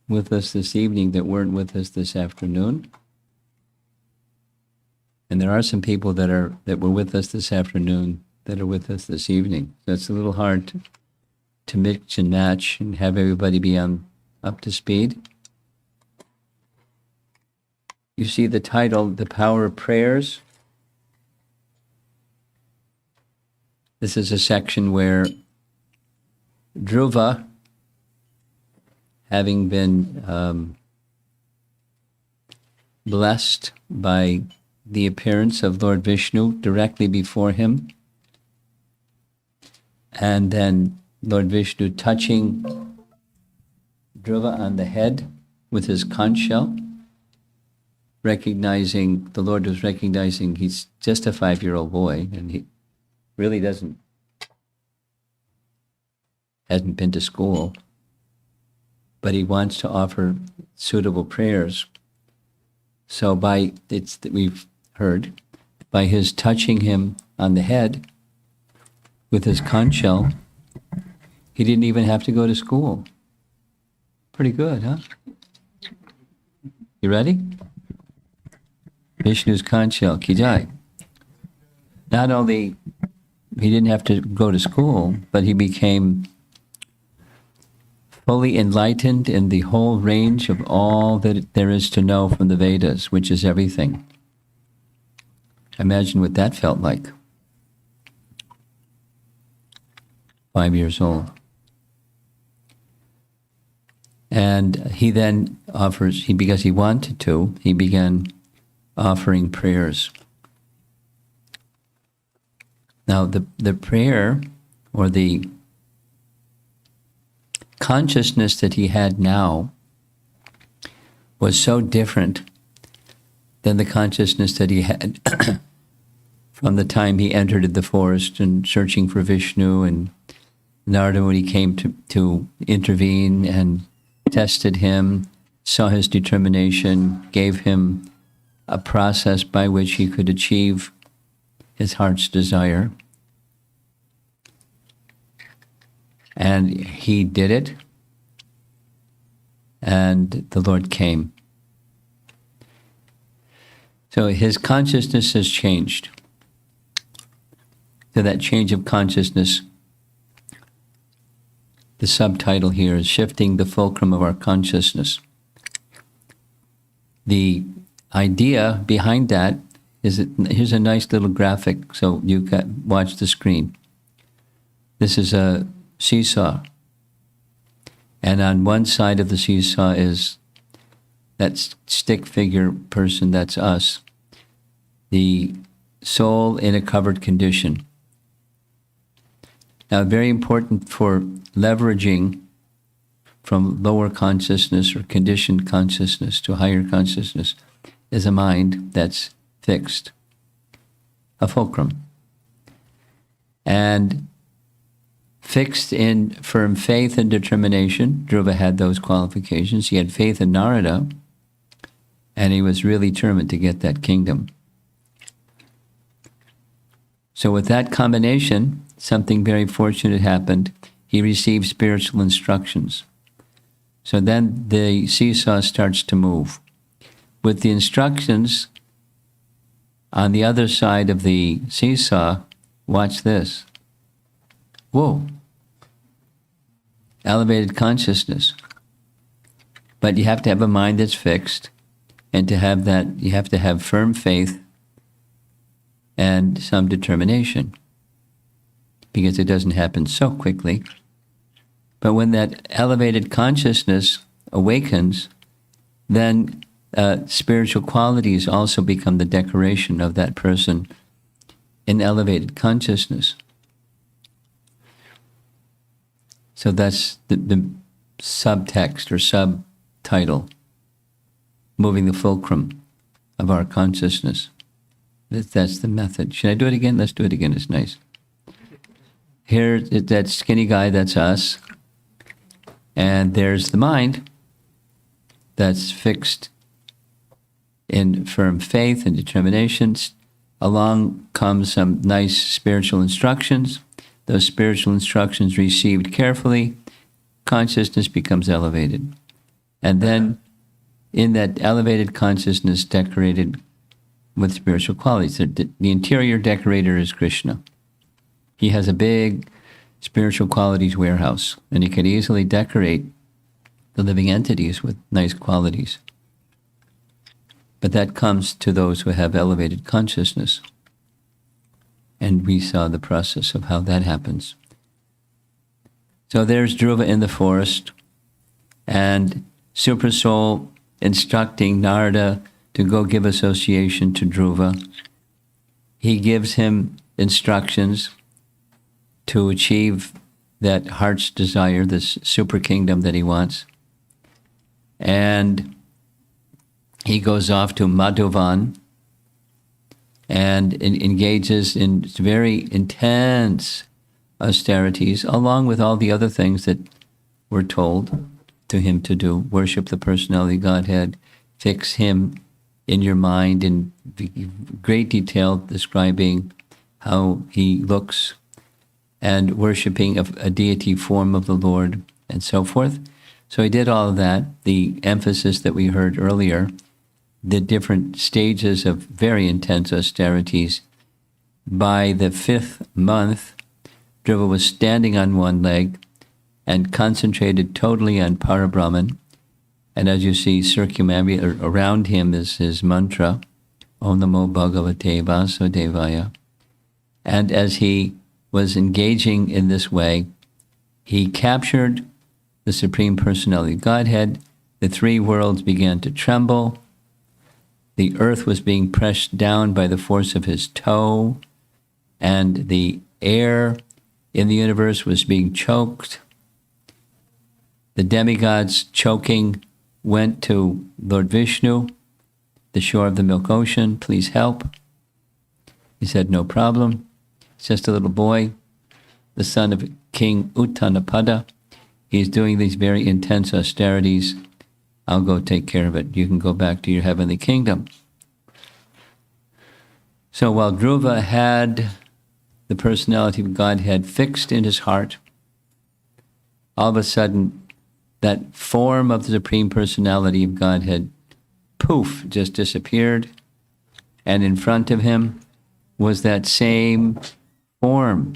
with us this evening that weren't with us this afternoon. And there are some people that were with us this afternoon that are with us this evening. So it's a little hard to mix and match and have everybody be up to speed. You see the title, The Power of Prayers. This is a section where Dhruva, having been blessed by the appearance of Lord Vishnu directly before him, and then Lord Vishnu touching Dhruva on the head with his conch shell, recognizing, the Lord was recognizing he's just a 5-year-old boy, and he really hasn't been to school, but he wants to offer suitable prayers. So we've heard, by his touching him on the head with his conch shell, he didn't even have to go to school. Pretty good, huh? You ready? Vishnu's conch shell, ki jai. Not only he didn't have to go to school, but he became fully enlightened in the whole range of all that there is to know from the Vedas, which is everything. Imagine what that felt like. 5 years old. And he then offers, because he wanted to, he began offering prayers. Now, the prayer, or the consciousness that he had now, was so different than the consciousness that he had from the time he entered the forest and searching for Vishnu, and Narada, when he came to intervene and tested him, saw his determination, gave him a process by which he could achieve his heart's desire. And he did it, and the Lord came. So his consciousness has changed. So that change of consciousness, the subtitle here is Shifting the Fulcrum of Our Consciousness. The idea behind that is that, here's a nice little graphic, so you can watch the screen. This is a seesaw. And on one side of the seesaw is that stick figure person, that's us. The soul in a covered condition. Now, very important for leveraging from lower consciousness or conditioned consciousness to higher consciousness is a mind that's fixed, a fulcrum. And fixed in firm faith and determination. Dhruva had those qualifications. He had faith in Narada, and he was really determined to get that kingdom. So with that combination, something very fortunate happened. He received spiritual instructions. So then the seesaw starts to move. With the instructions on the other side of the seesaw, watch this. Whoa. Elevated consciousness. But you have to have a mind that's fixed, and to have that, you have to have firm faith and some determination, because it doesn't happen so quickly. But when that elevated consciousness awakens, then spiritual qualities also become the decoration of that person in elevated consciousness. So that's the subtext or subtitle, moving the fulcrum of our consciousness. That's the method. Should I do it again? Let's do it again. It's nice. Here, that skinny guy, that's us. And there's the mind that's fixed in firm faith and determinations. Along comes some nice spiritual instructions. Those spiritual instructions received carefully, consciousness becomes elevated. And then in that elevated consciousness decorated with spiritual qualities, the interior decorator is Krishna. He has a big spiritual qualities warehouse, and he could easily decorate the living entities with nice qualities. But that comes to those who have elevated consciousness. And we saw the process of how that happens. So there's Dhruva in the forest, and Supersoul instructing Narada to go give association to Dhruva. He gives him instructions to achieve that heart's desire, this super kingdom that he wants. And he goes off to Madhuvan and engages in very intense austerities, along with all the other things that were told to him to do. Worship the Personality of Godhead, fix him in your mind in great detail, describing how he looks, and worshiping of a deity form of the Lord, and so forth. So he did all of that. The emphasis that we heard earlier, the different stages of very intense austerities. By the 5th month, Dhruva was standing on one leg and concentrated totally on Parabrahman. And as you see, circumambulate around him is his mantra, Om Namo Bhagavate Vasudevaya. And as he was engaging in this way, he captured the Supreme Personality of Godhead. The three worlds began to tremble. The earth was being pressed down by the force of his toe, and the air in the universe was being choked. The demigods, choking, went to Lord Vishnu, the shore of the milk ocean, please help. He said, no problem. It's just a little boy, the son of King Uttanapada. He's doing these very intense austerities. I'll go take care of it. You can go back to your heavenly kingdom. So while Dhruva had the Personality of Godhead fixed in his heart, all of a sudden, that form of the Supreme Personality of Godhead, poof, just disappeared. And in front of him was that same form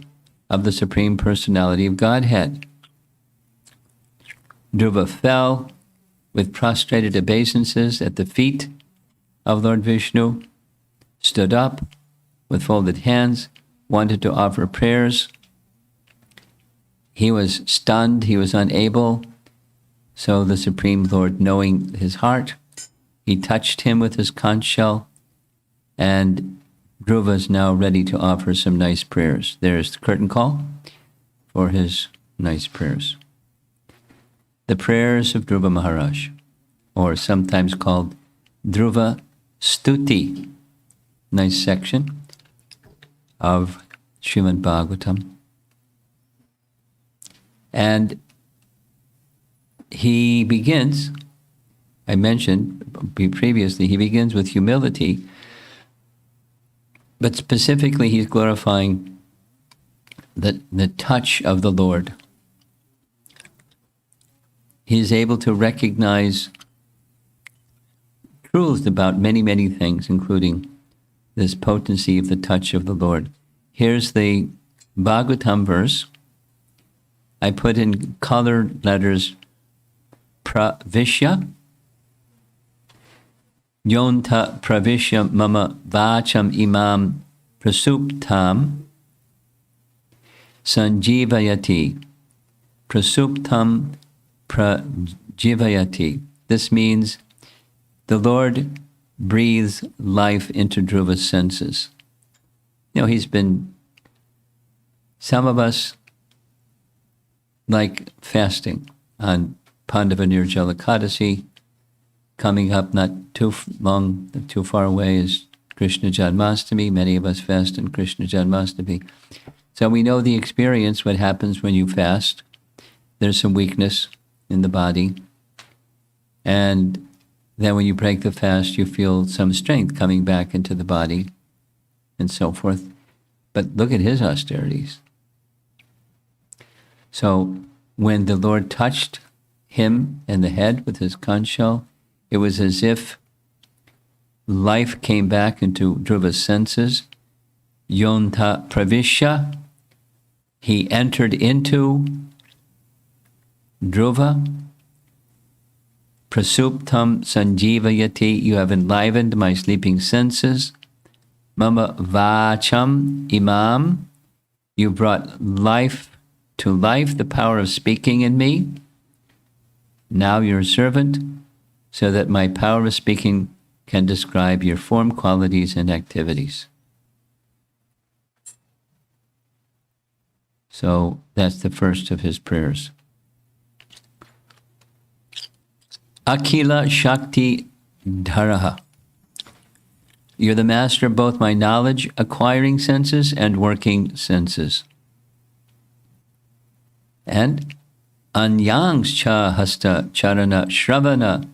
of the Supreme Personality of Godhead. Dhruva fell with prostrated obeisances at the feet of Lord Vishnu, stood up with folded hands, wanted to offer prayers. He was stunned, he was unable. So the Supreme Lord, knowing his heart, he touched him with his conch shell, and Dhruva is now ready to offer some nice prayers. There's the curtain call for his nice prayers. The prayers of Dhruva Maharaj, or sometimes called Dhruva Stuti, nice section of Srimad Bhagavatam. And he begins, I mentioned previously, he begins with humility, but specifically he's glorifying the touch of the Lord. He is able to recognize truths about many, many things, including this potency of the touch of the Lord. Here's the Bhagavatam verse. I put in colored letters Pravishya, Yonta Pravishya Mama Vacham Imam Prasuptam Sanjivayati. Prasuptam Prajivayati. This means the Lord breathes life into Dhruva's senses. You know, some of us like fasting on Pandava Nirjala Ekadasi. Coming up not too far away is Krishna Janmastami. Many of us fast on Krishna Janmastami. So we know the experience, what happens when you fast. There's some weakness in the body. And then when you break the fast, you feel some strength coming back into the body and so forth. But look at his austerities. So when the Lord touched him in the head with his conch shell, it was as if life came back into Dhruva's senses. Yonta pravisha, he entered into Dhruva. Prasuptam sanjivayati, you have enlivened my sleeping senses. Mama vacham imam, you brought life to life, the power of speaking in me. Now you're a servant, so that my power of speaking can describe your form, qualities, and activities. So that's the first of his prayers. Akila Shakti Dharaha. You're the master of both my knowledge acquiring senses and working senses. And Anyangs Cha Hasta Charana Shravana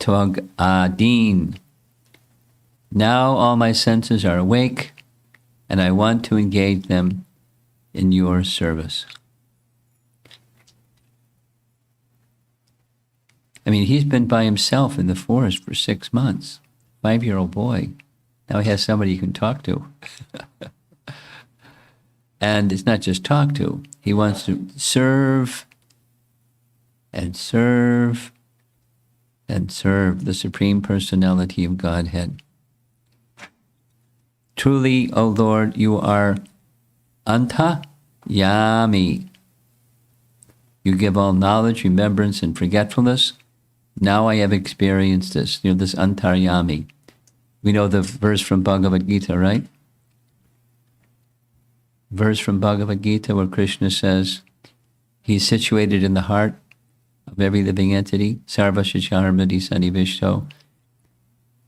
Tvag Adin. Now all my senses are awake, and I want to engage them in your service. I mean, he's been by himself in the forest for 6 months. 5-year-old boy. Now he has somebody he can talk to. And it's not just talk to. He wants to serve and serve and serve the Supreme Personality of Godhead. Truly, O Lord, you are Anta Yami. You give all knowledge, remembrance, and forgetfulness. Now I have experienced this. You know, this Antaryami. We know the verse from Bhagavad Gita, right? Verse from Bhagavad Gita where Krishna says, he's situated in the heart of every living entity. Sarva Shacharmati Sanivishto.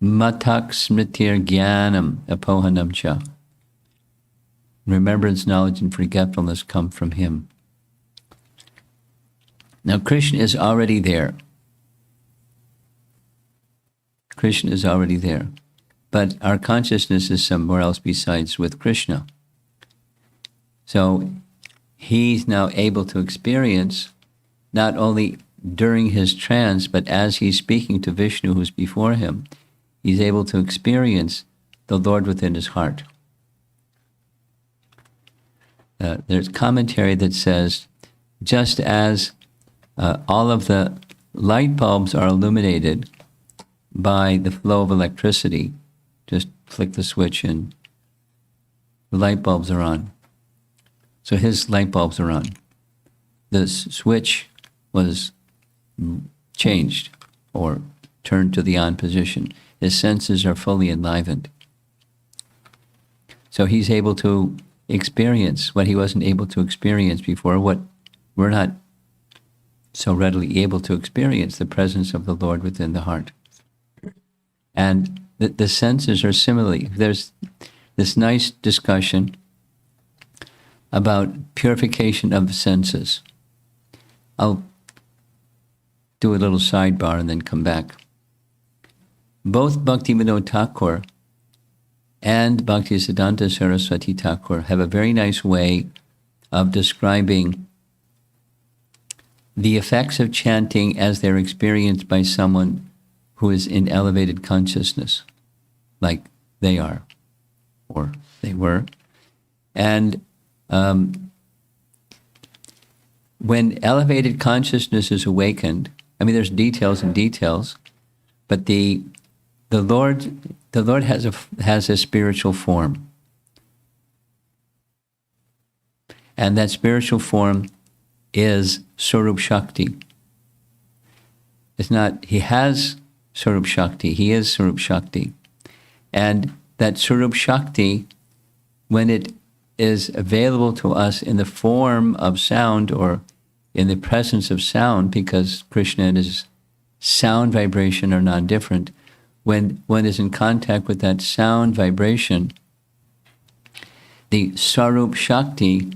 Matak Smritir Jnanam Apohanam Cha. Remembrance, knowledge, and forgetfulness come from him. Now Krishna is already there. Krishna is already there. But our consciousness is somewhere else besides with Krishna. So he's now able to experience, not only during his trance, but as he's speaking to Vishnu who's before him, he's able to experience the Lord within his heart. There's commentary that says, just as all of the light bulbs are illuminated by the flow of electricity, just flick the switch and the light bulbs are on. So his light bulbs are on. The switch was changed or turned to the on position. His senses are fully enlivened. So he's able to experience what he wasn't able to experience before, what we're not so readily able to experience, the presence of the Lord within the heart. And the senses are similarly. There's this nice discussion about purification of senses. I'll do a little sidebar and then come back. Both Bhaktivinoda Thakur and Bhaktisiddhanta Saraswati Thakur have a very nice way of describing the effects of chanting as they're experienced by someone who is in elevated consciousness, like they are, or they were. And when elevated consciousness is awakened, I mean, there's details and details, but the Lord has a spiritual form, and that spiritual form is Swarup Shakti. It's not he has Swarup Shakti, he is Swarup Shakti, and that Swarup Shakti, when it is available to us in the form of sound or in the presence of sound, because Krishna and his sound vibration are non-different, when one is in contact with that sound vibration, the Swarup Shakti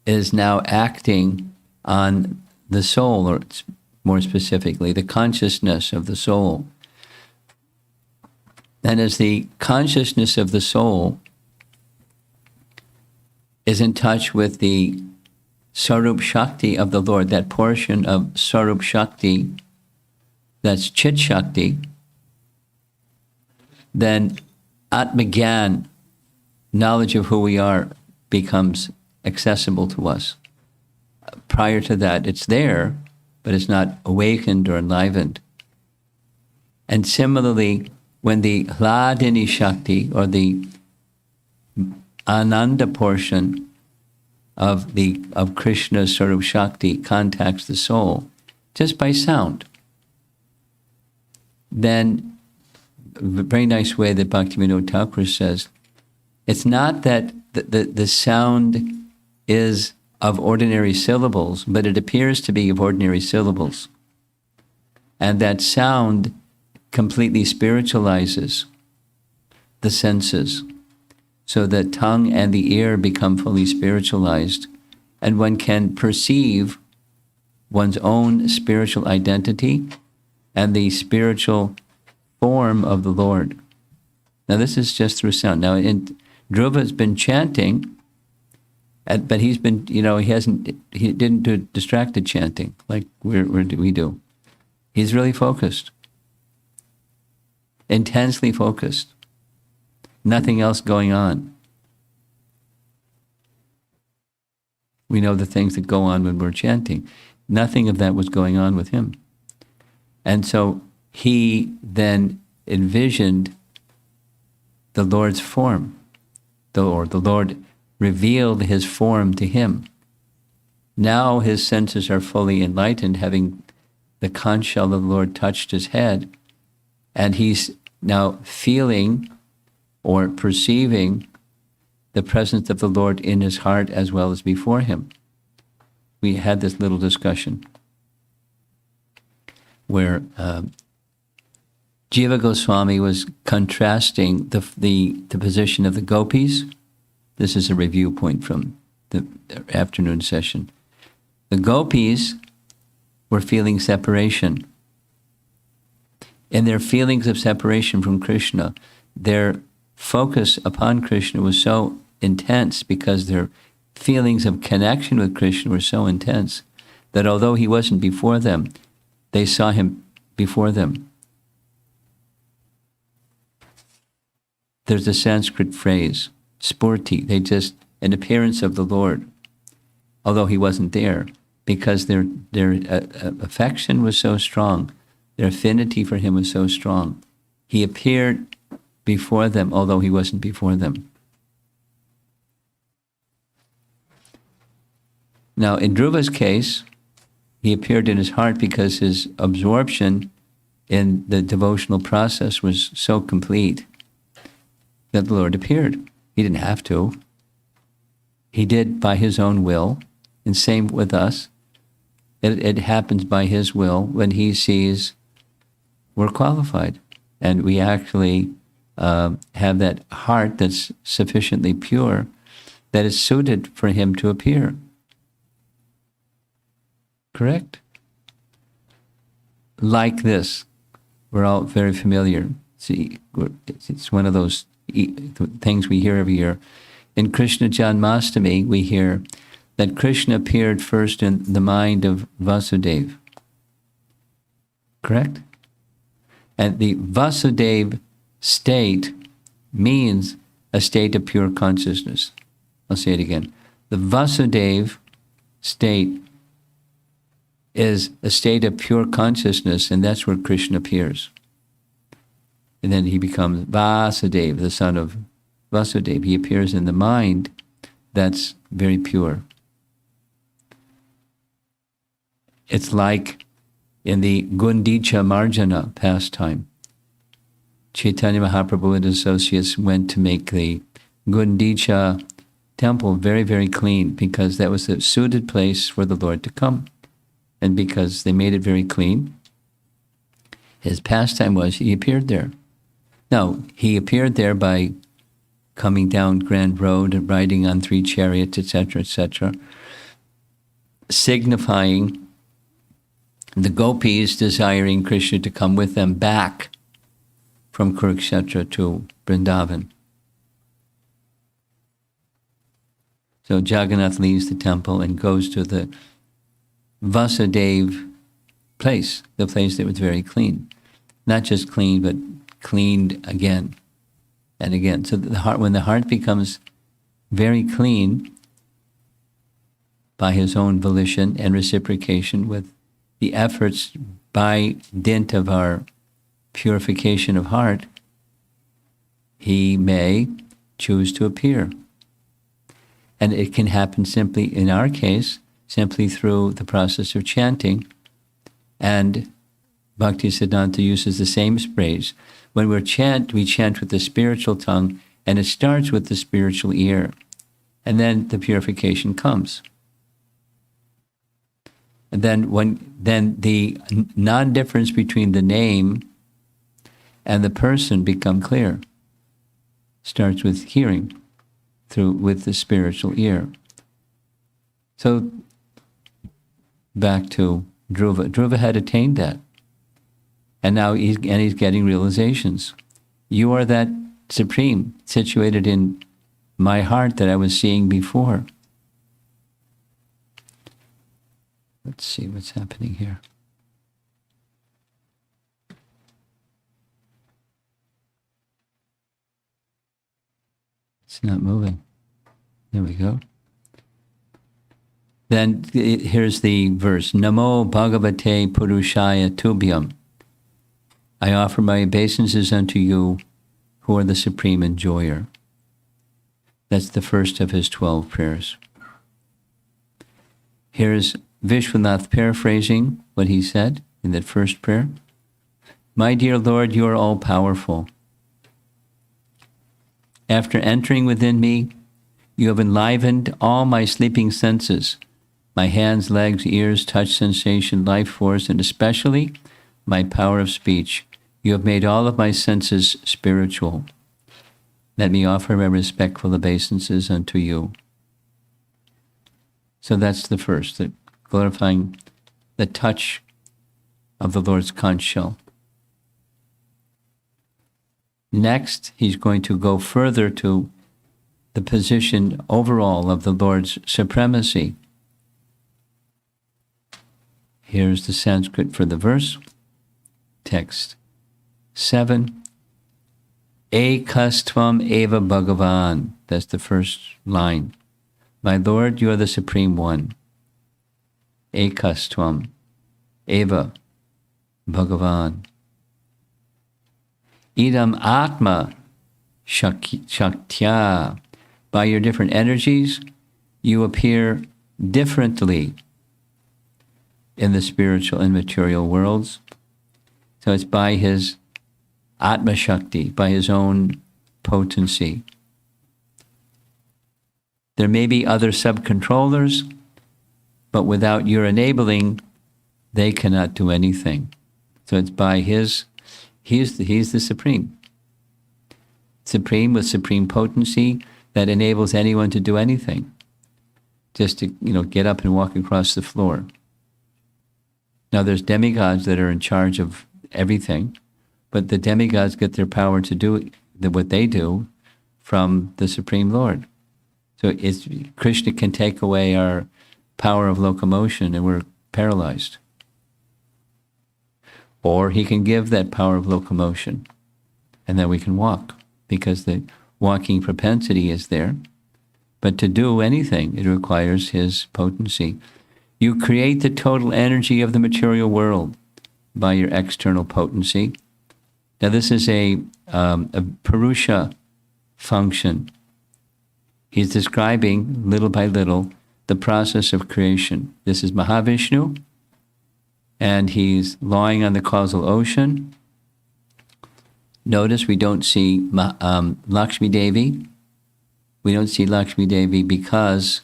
is now acting on the soul, or more specifically, the consciousness of the soul. And as the consciousness of the soul is in touch with the Sarup Shakti of the Lord, that portion of Sarup Shakti, that's Chit Shakti, then Atmagyan, knowledge of who we are, becomes accessible to us. Prior to that, it's there, but it's not awakened or enlivened. And similarly, when the Hladini Shakti, or the Ananda portion of Krishna's Sarup Shakti contacts the soul, just by sound, then a very nice way that Bhaktivinoda Thakur says, it's not that the sound is of ordinary syllables, but it appears to be of ordinary syllables. And that sound completely spiritualizes the senses, so that tongue and the ear become fully spiritualized, and one can perceive one's own spiritual identity and the spiritual form of the Lord. Now this is just through sound. Now Dhruva's been chanting, but he's been, he didn't do distracted chanting like we do. He's really focused, intensely focused. Nothing else going on. We know the things that go on when we're chanting. Nothing of that was going on with him. And so he then envisioned the Lord's form. The Lord revealed his form to him. Now his senses are fully enlightened, having the conch shell of the Lord touched his head, and he's now feeling or perceiving the presence of the Lord in his heart as well as before him. We had this little discussion where Jiva Goswami was contrasting the position of the gopis. This is a review point from the afternoon session. The gopis were feeling separation. In their feelings of separation from Krishna, their focus upon Krishna was so intense because their feelings of connection with Krishna were so intense that although he wasn't before them, they saw him before them. There's a Sanskrit phrase, spurti, an appearance of the Lord, although he wasn't there, because their affection was so strong, their affinity for him was so strong. He appeared before them, although he wasn't before them. Now, in Dhruva's case, he appeared in his heart because his absorption in the devotional process was so complete that the Lord appeared. He didn't have to. He did by his own will, and same with us. It happens by his will when he sees we're qualified, and we actually have that heart that's sufficiently pure that is suited for him to appear. Correct? Like this, we're all very familiar. See, it's one of those things we hear every year. In Krishna Janmashtami, we hear that Krishna appeared first in the mind of Vasudeva. Correct? And the Vasudeva state means a state of pure consciousness. I'll say it again. The Vasudeva state is a state of pure consciousness, and that's where Krishna appears. And then he becomes Vasudeva, the son of Vasudeva. He appears in the mind that's very pure. It's like in the Gundicha Marjana pastime. Chaitanya Mahaprabhu and associates went to make the Gundicha temple very, very clean, because that was a suited place for the Lord to come. And because they made it very clean, his pastime was he appeared there. Now, he appeared there by coming down Grand Road and riding on 3 chariots, etc., signifying the gopis desiring Krishna to come with them back from Kurukshetra to Vrindavan. So Jagannath leaves the temple and goes to the Vasudev place, the place that was very clean. Not just clean, but cleaned again and again. So the heart, when the heart becomes very clean by his own volition and reciprocation with the efforts by dint of our purification of heart, he may choose to appear. And it can happen simply, in our case, simply through the process of chanting. And Bhaktisiddhanta uses the same phrase. When we chant with the spiritual tongue, and it starts with the spiritual ear. And then the purification comes. And then the non-difference between the name and the person become clear. Starts with hearing, with the spiritual ear. So back to Dhruva. Dhruva had attained that. And now he's getting realizations. You are that supreme situated in my heart that I was seeing before. Let's see what's happening here. It's not moving. There we go. Then here's the verse. Namo Bhagavate Purushaya Tubhyam. I offer my obeisances unto you, who are the supreme enjoyer. That's the first of his 12 prayers. Here's Vishwanath paraphrasing what he said in that first prayer. My dear Lord, you are all-powerful. After entering within me, you have enlivened all my sleeping senses, my hands, legs, ears, touch, sensation, life force, and especially my power of speech. You have made all of my senses spiritual. Let me offer my respectful obeisances unto you. So that's the first, the glorifying the touch of the Lord's conch shell. Next, he's going to go further to the position overall of the Lord's supremacy. Here's the Sanskrit for the verse. Text 7. Ekastvam eva Bhagavan. That's the first line. My Lord, you are the Supreme One. Ekastvam eva Bhagavan. Idam Atma Shaktya. By your different energies, you appear differently in the spiritual and material worlds. So it's by his Atma Shakti, by his own potency. There may be other sub-controllers, but without your enabling, they cannot do anything. So it's by he's the supreme. Supreme with supreme potency that enables anyone to do anything. Just to, get up and walk across the floor. Now there's demigods that are in charge of everything, but the demigods get their power to do what they do from the Supreme Lord. So Krishna can take away our power of locomotion and we're paralyzed. Or he can give that power of locomotion and then we can walk because the walking propensity is there. But to do anything, it requires his potency. You create the total energy of the material world by your external potency. Now this is a Purusha function. He's describing, little by little, the process of creation. This is Mahavishnu, and he's lying on the causal ocean. Notice we don't see Lakshmi Devi. We don't see Lakshmi Devi because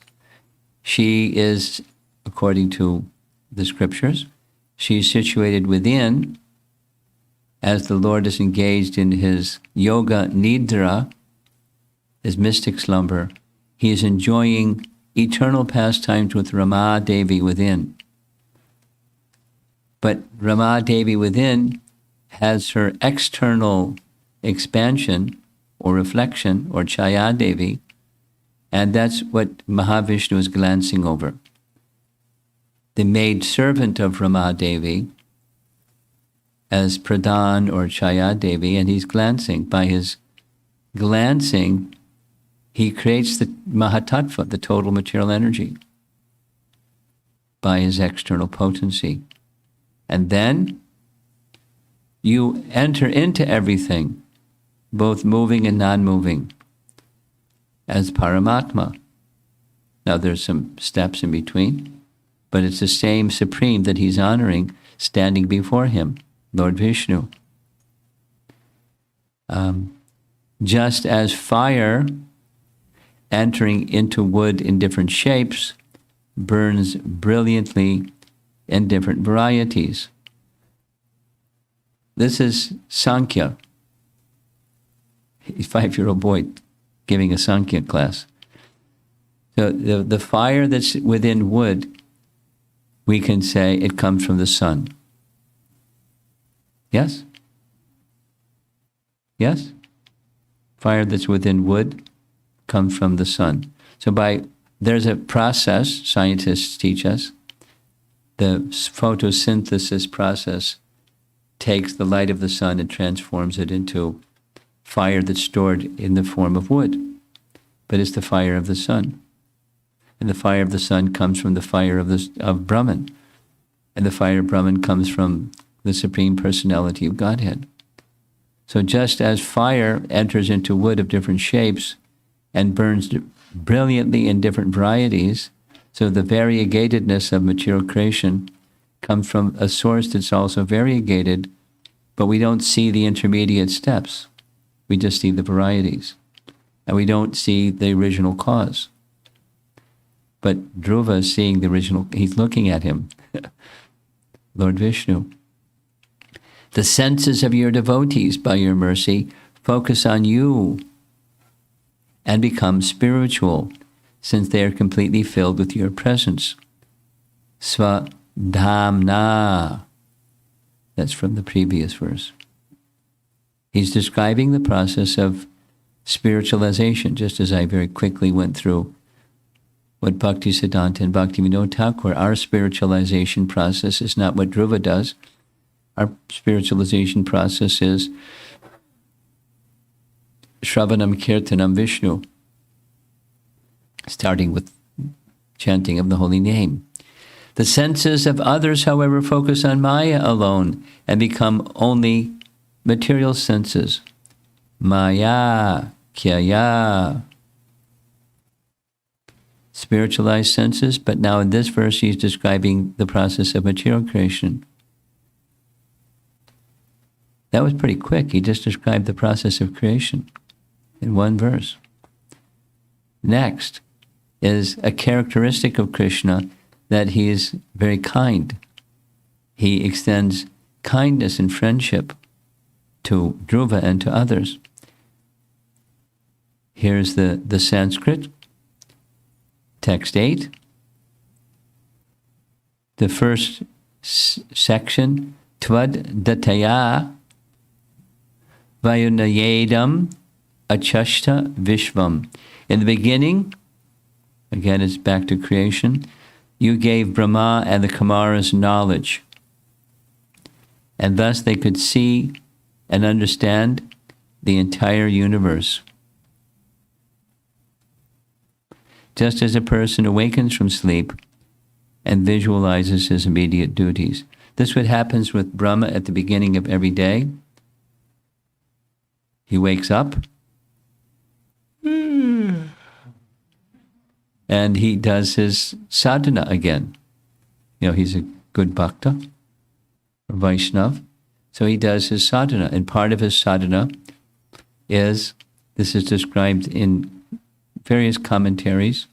she is, according to the scriptures, she's situated within as the Lord is engaged in his yoga nidra, his mystic slumber. He is enjoying eternal pastimes with Rama Devi within. But Rama Devi within has her external expansion or reflection, or Chaya Devi, And that's what Mahavishnu is glancing over. The maid servant of Ramadevi as Pradhan or Chaya Devi, and he's glancing. By his glancing, he creates the Mahatattva, the total material energy, by his external potency. And then you enter into everything, both moving and non-moving, as Paramatma. Now there's some steps in between, but it's the same Supreme that he's honoring standing before him, Lord Vishnu. Just as fire entering into wood in different shapes burns brilliantly in different varieties. This is Sankhya, a 5-year-old boy giving a Sankhya class. So the fire that's within wood, we can say it comes from the sun. Yes? Yes? Fire that's within wood comes from the sun. So there's a process, scientists teach us, the photosynthesis process takes the light of the sun and transforms it into fire that's stored in the form of wood. But it's the fire of the sun. And the fire of the sun comes from the fire of Brahman. And the fire of Brahman comes from the Supreme Personality of Godhead. So just as fire enters into wood of different shapes and burns brilliantly in different varieties, so the variegatedness of material creation comes from a source that's also variegated, but we don't see the intermediate steps. We just see the varieties. And we don't see the original cause. But Dhruva is seeing the original, he's looking at him, Lord Vishnu. The senses of your devotees, by your mercy, focus on you and become spiritual, since they are completely filled with your presence. Svadhamna. That's from the previous verse. He's describing the process of spiritualization, just as I very quickly went through what Bhakti Siddhanta and Bhakti Vinod Thakur, our spiritualization process is not what Dhruva does. Our spiritualization process is Shravanam Kirtanam Vishnu, starting with chanting of the holy name. The senses of others, however, focus on Maya alone and become only material senses. Maya, Kyaya. Spiritualized senses, but now in this verse he's describing the process of material creation. That was pretty quick. He just described the process of creation in one verse. Next is a characteristic of Krishna that he is very kind. He extends kindness and friendship to Dhruva and to others. Here's the Sanskrit, text 8. The first section, Tvad Dataya Vayunayedam Achashta Vishvam. In the beginning, again it's back to creation, you gave Brahma and the Kumaras knowledge, and thus they could see and understand the entire universe. Just as a person awakens from sleep and visualizes his immediate duties. This is what happens with Brahma at the beginning of every day. He wakes up and he does his sadhana again. He's a good bhakta, or Vaishnav, so he does his sadhana. And part of his sadhana is, this is described in various commentaries,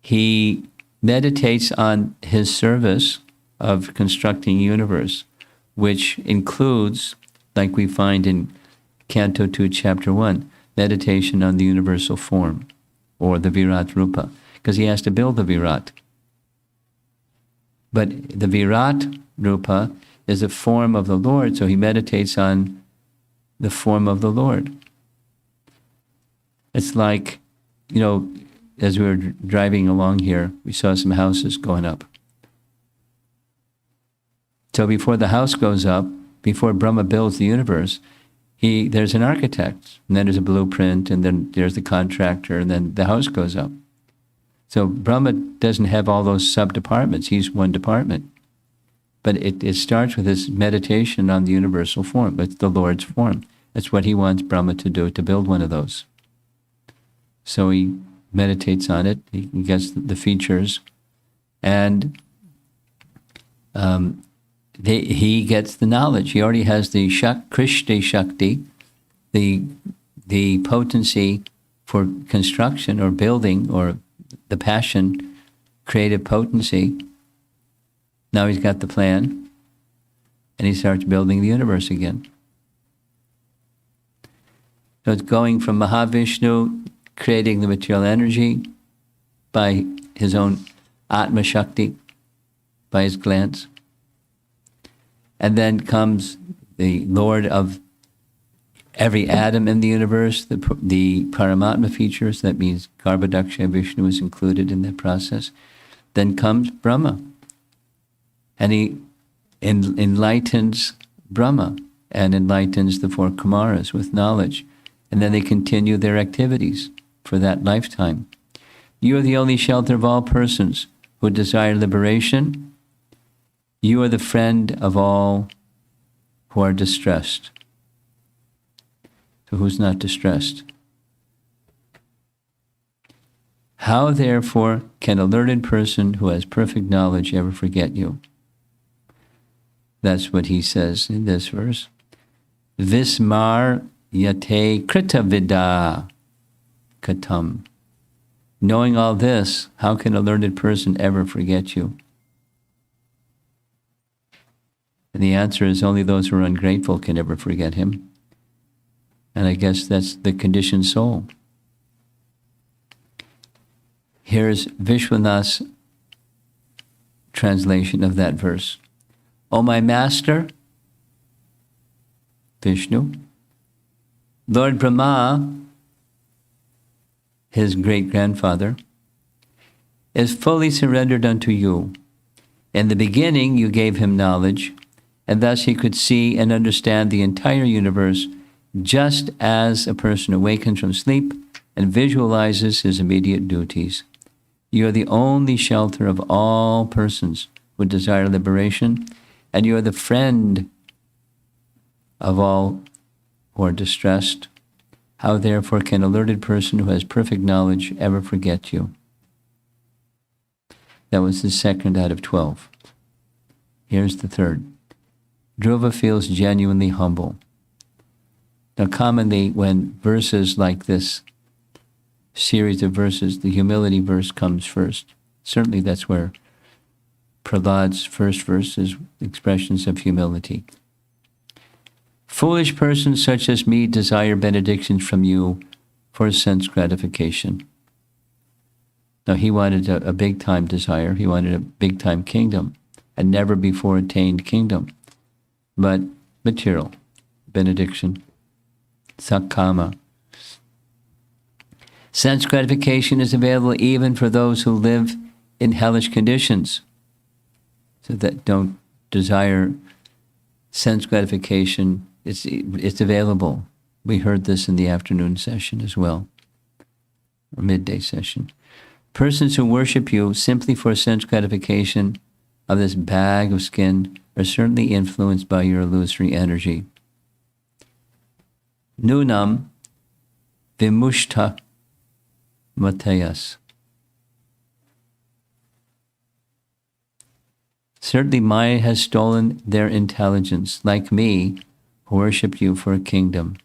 he meditates on his service of constructing universe, which includes, like we find in Canto 2, Chapter 1, meditation on the universal form, or the Virat Rupa, because he has to build the Virat. But the Virat Rupa is a form of the Lord, so he meditates on the form of the Lord. It's like as we were driving along here, we saw some houses going up. So before the house goes up, before Brahma builds the universe, there's an architect, and then there's a blueprint, and then there's the contractor, and then the house goes up. So Brahma doesn't have all those sub-departments. He's one department. But it starts with this meditation on the universal form. It's the Lord's form. That's what he wants Brahma to do, to build one of those. So he meditates on it. He gets the features. And he gets the knowledge. He already has the Krishna Shakti, the potency for construction or building, or the passion, creative potency. Now he's got the plan, and he starts building the universe again. So it's going from Mahavishnu, creating the material energy by his own Atma Shakti, by his glance. And then comes the Lord of every atom in the universe, the Paramatma features. That means Garbhodaksha Vishnu is included in that process. Then comes Brahma. And he enlightens Brahma and enlightens the four Kumaras with knowledge. And then they continue their activities for that lifetime. You are the only shelter of all persons who desire liberation. You are the friend of all who are distressed. So who's not distressed? How, therefore, can a learned person who has perfect knowledge ever forget you? That's what he says in this verse. Vismar yate krita vida katam. Knowing all this, how can a learned person ever forget you? And the answer is only those who are ungrateful can ever forget him. And I guess that's the conditioned soul. Here's Vishwanath's translation of that verse. O my master, Vishnu, Lord Brahma, his great-grandfather, is fully surrendered unto you. In the beginning you gave him knowledge, and thus he could see and understand the entire universe, just as a person awakens from sleep and visualizes his immediate duties. You are the only shelter of all persons who desire liberation, and you are the friend of all who are distressed. How, therefore, can a learned person who has perfect knowledge ever forget you? That was the second out of 12. Here's the third. Dhruva feels genuinely humble. Now, commonly, when verses like this, series of verses, the humility verse comes first. Certainly that's where Prahlad's first verse is expressions of humility. Foolish persons such as me desire benedictions from you for sense gratification. Now, he wanted a big-time desire. He wanted a big-time kingdom, a never-before-attained kingdom. But material, benediction, sakkama. Sense gratification is available even for those who live in hellish conditions, so that don't desire sense gratification. It's available. We heard this in the afternoon session as well, or midday session. Persons who worship you simply for sense gratification of this bag of skin are certainly influenced by your illusory energy. Nunam vimushta matayas. Certainly Maya has stolen their intelligence, like me, who worship you for a kingdom.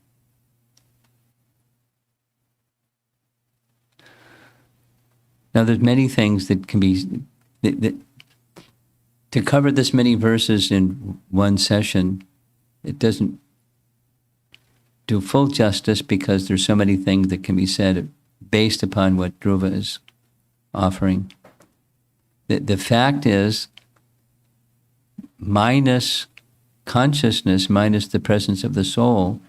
Now, there's many things that can be... to cover this many verses in one session, it doesn't do full justice, because there's so many things that can be said based upon what Dhruva is offering. The fact is, minus consciousness, minus the presence of the soul,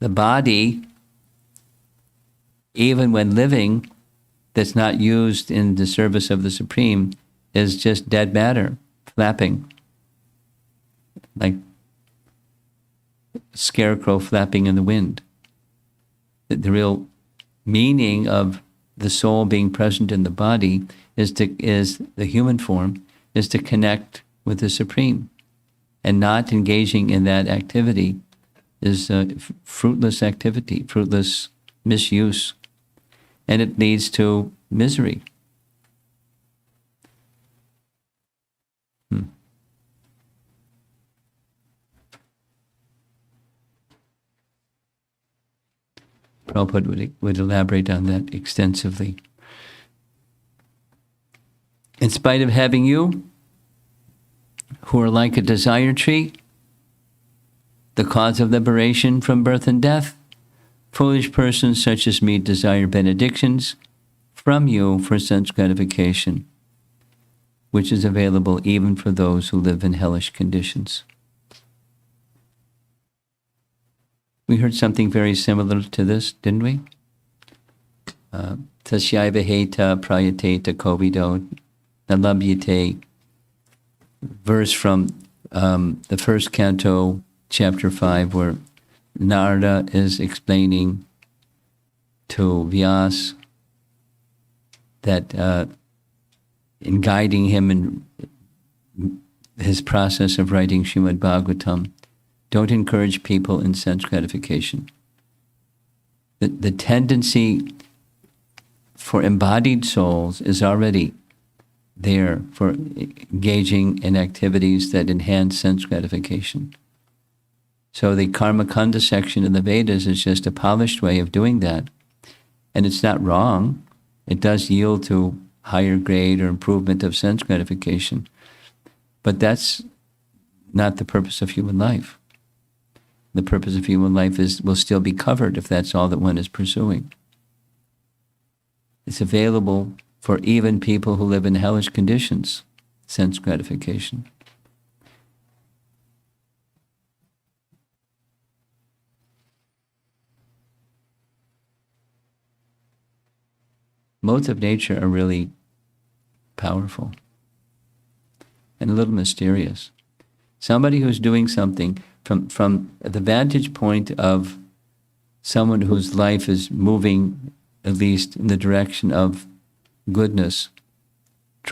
the body even when living, that's not used in the service of the Supreme, is just dead matter, flapping, like scarecrow flapping in the wind. The real meaning of the soul being present in the body is the human form, is to connect with the Supreme. And not engaging in that activity is fruitless activity, fruitless misuse. And it leads to misery. Prabhupada would elaborate on that extensively. In spite of having you, who are like a desire tree, the cause of liberation from birth and death, foolish persons such as me desire benedictions from you for sense gratification, which is available even for those who live in hellish conditions. We heard something very similar to this, didn't we? Tasyaiva heta prayateta kovido nalabhyate, verse from the first canto, chapter 5, where Narada is explaining to Vyas that in guiding him in his process of writing Srimad Bhagavatam, don't encourage people in sense gratification. The tendency for embodied souls is already there for engaging in activities that enhance sense gratification. So the Karma Kanda section in the Vedas is just a polished way of doing that. And it's not wrong. It does yield to higher grade or improvement of sense gratification. But that's not the purpose of human life. The purpose of human life will still be covered if that's all that one is pursuing. It's available for even people who live in hellish conditions, sense gratification. Modes of nature are really powerful and a little mysterious. Somebody who's doing something from the vantage point of someone whose life is moving at least in the direction of goodness,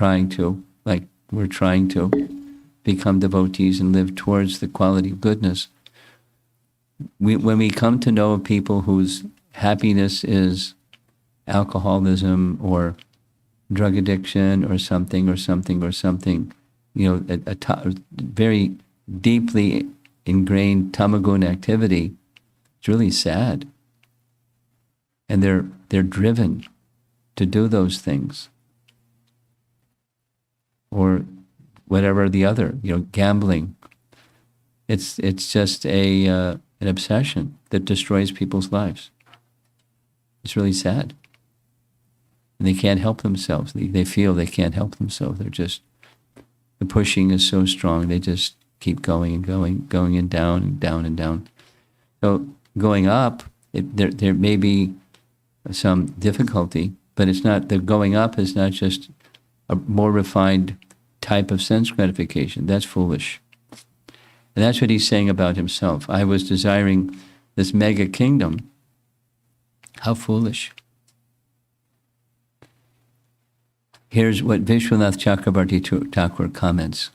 like we're trying to become devotees and live towards the quality of goodness. When we come to know people whose happiness is alcoholism or drug addiction or something, a very deeply ingrained tamagun activity, it's really sad. And they're driven to do those things. Or whatever the other, gambling. It's just an obsession that destroys people's lives. It's really sad. And they can't help themselves. They feel they can't help themselves. The pushing is so strong, they just keep going and going and down and down and down. So going up, there may be some difficulty, but it's not, the going up is not just a more refined type of sense gratification. That's foolish. And that's what he's saying about himself. I was desiring this mega kingdom. How foolish. Here's what Vishwanath Chakrabarti Thakur comments.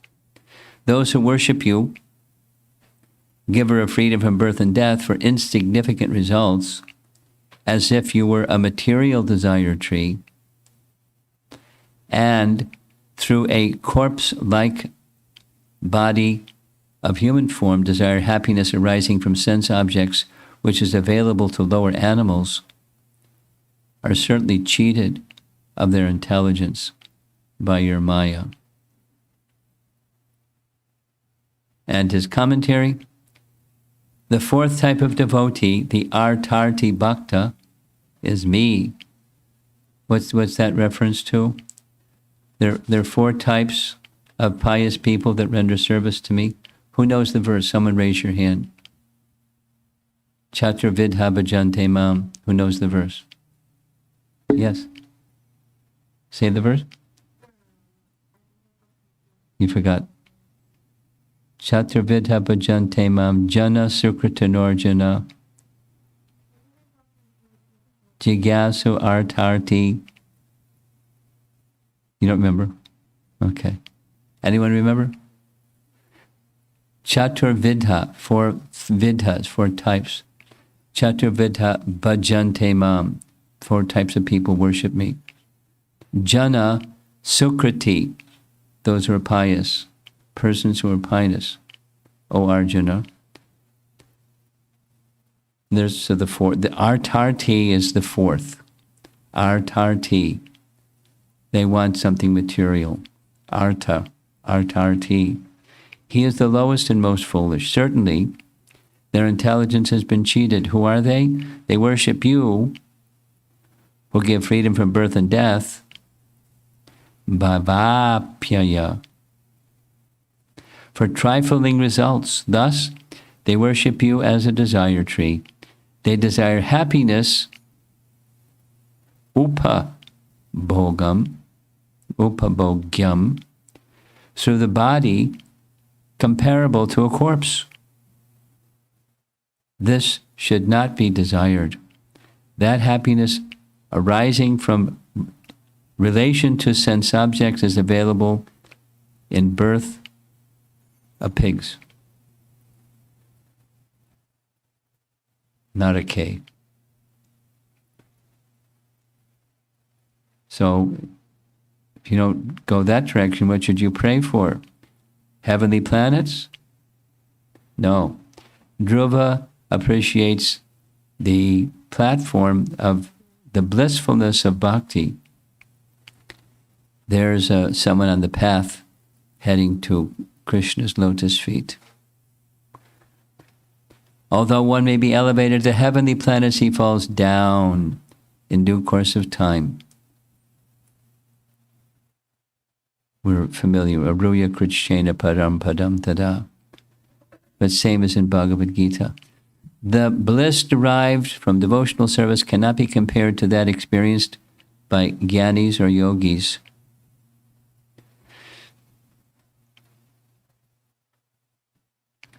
Those who worship you, giver of freedom from birth and death, for insignificant results, as if you were a material desire tree, and through a corpse-like body of human form desire happiness arising from sense objects, which is available to lower animals, are certainly cheated of their intelligence by your Maya. And his commentary, the fourth type of devotee, the Artarti Bhakta, is me. What's that reference to? There are four types of pious people that render service to me. Who knows the verse? Someone raise your hand. Chatur Vidha Bhajante Mam. Who knows the verse? Yes. Say the verse. You forgot. Chaturvidha bhajante mam jana sukritanarjana jigyasu artarti. You don't remember? Okay. Anyone remember? Chaturvidha, 4 vidhas, 4 types. Chaturvidha bhajante mam, 4 types of people worship me. Jana sukriti, those who are pious, persons who are pious, O Arjuna. There's the 4th. The artarti is the 4th. Artarti. They want something material. Artarti. He is the lowest and most foolish. Certainly, their intelligence has been cheated. Who are they? They worship you, who give freedom from birth and death. Bhavapyaya. For trifling results. Thus, they worship you as a desire tree. They desire happiness, upabhogyam, through the body comparable to a corpse. This should not be desired. That happiness arising from relation to sense objects is available in birth of pigs. Not a K. So, if you don't go that direction, what should you pray for? Heavenly planets? No. Dhruva appreciates the platform of the blissfulness of bhakti. There's someone on the path heading to Krishna's lotus feet. Although one may be elevated to heavenly planets, he falls down in due course of time. We're familiar, Aruya Krishna Param Padam Tada. But same as in Bhagavad Gita. The bliss derived from devotional service cannot be compared to that experienced by jnanis or yogis.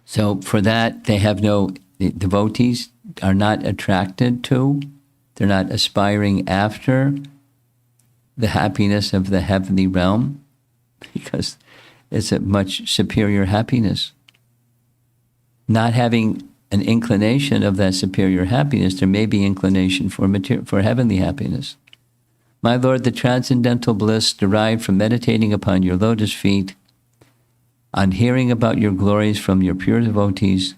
So for that, they have the devotees are not attracted to, they're not aspiring after the happiness of the heavenly realm, because it's a much superior happiness. Not having an inclination of that superior happiness, there may be inclination for heavenly happiness. My Lord, the transcendental bliss derived from meditating upon your lotus feet, on hearing about your glories from your pure devotees,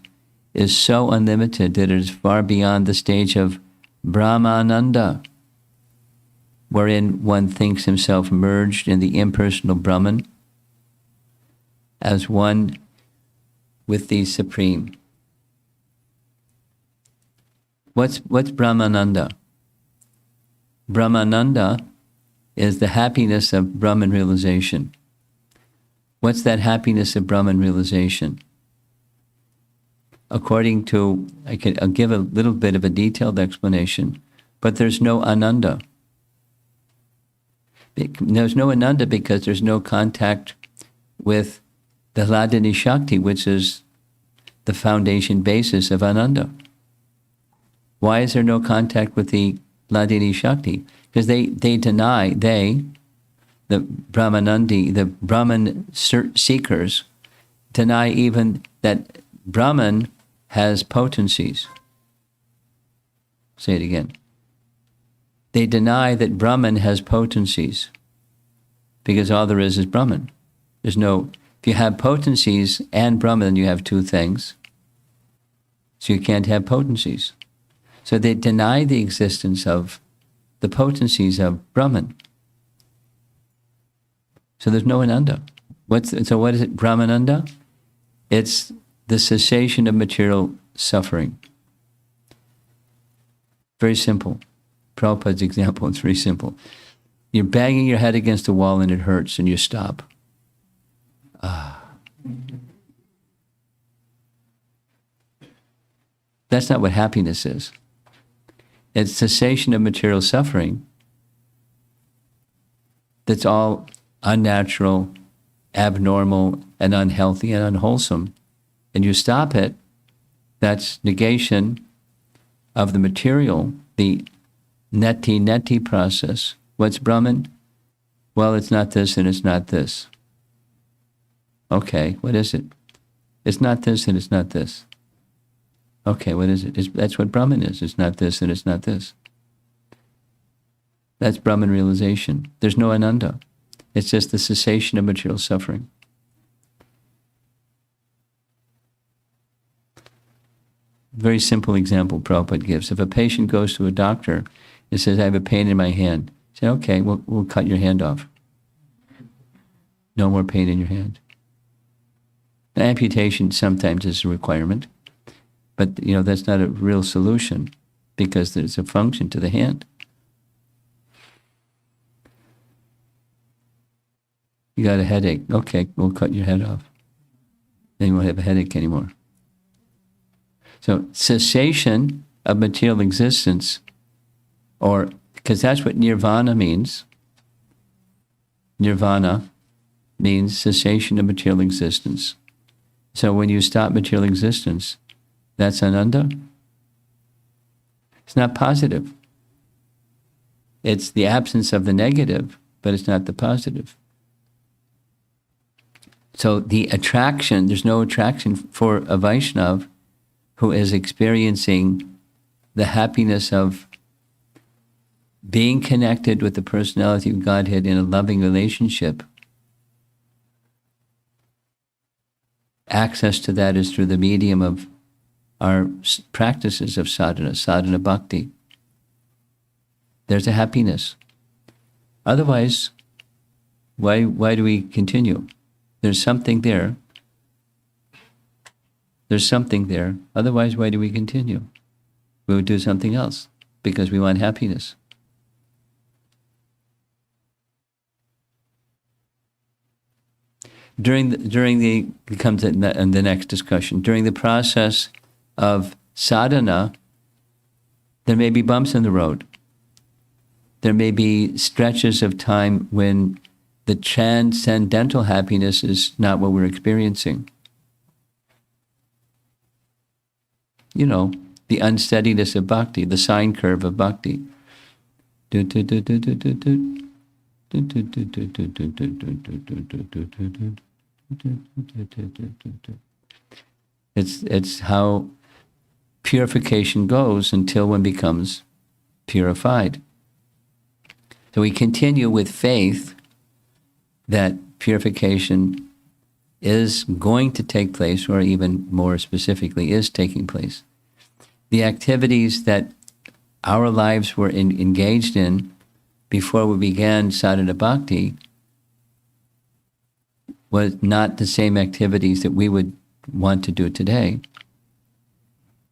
is so unlimited that it is far beyond the stage of Brahmananda, wherein one thinks himself merged in the impersonal Brahman as one with the Supreme. What's Brahmananda? Brahmananda is the happiness of Brahman realization. What's that happiness of Brahman realization? According to, I'll give a little bit of a detailed explanation, but there's no Ananda. There's no Ananda because there's no contact with the Hladini Shakti, which is the foundation basis of Ananda. Why is there no contact with the Hladini Shakti? Because they deny, the Brahmanandi, the Brahman seekers, deny even that Brahman has potencies. Say it again. They deny that Brahman has potencies because all there is Brahman. If you have potencies and Brahman, then you have two things. So you can't have potencies. So they deny the existence of the potencies of Brahman. So there's no Ananda. So what is it, Brahmananda? It's the cessation of material suffering. Very simple. Prabhupada's example, it's very simple. You're banging your head against the wall and it hurts and you stop. That's not what happiness is. It's cessation of material suffering, that's all unnatural, abnormal, and unhealthy and unwholesome, and you stop it, that's negation of the material, the neti process. What's Brahman? Well, it's not this and it's not this. Okay, what is it? It's not this and it's not this. Okay, what is it? That's what Brahman is. It's not this and it's not this. That's Brahman realization. There's no ananda. It's just the cessation of material suffering. Very simple example Prabhupada gives. If a patient goes to a doctor and says, I have a pain in my hand, say, okay, we'll cut your hand off. No more pain in your hand. The amputation sometimes is a requirement, but that's not a real solution because there's a function to the hand. You got a headache. Okay, we'll cut your head off. Then you won't have a headache anymore. So cessation of material existence, or because that's what nirvana means. Nirvana means cessation of material existence. So when you stop material existence, that's ananda. It's not positive. It's the absence of the negative, but it's not the positive. So the attraction, there's no attraction for a Vaishnav who is experiencing the happiness of being connected with the personality of Godhead in a loving relationship. Access to that is through the medium of our practices of sadhana bhakti. There's a happiness. Otherwise, why do we continue? There's something there. There's something there. Otherwise, why do we continue? We would do something else because we want happiness. Becomes the next discussion. During the process of sadhana, there may be bumps in the road. There may be stretches of time when the transcendental happiness is not what we're experiencing. The unsteadiness of bhakti, the sine curve of bhakti. It's how purification goes until one becomes purified. So we continue with faith that purification is going to take place, or even more specifically, is taking place. The activities that our lives were engaged in before we began sadhana bhakti was not the same activities that we would want to do today.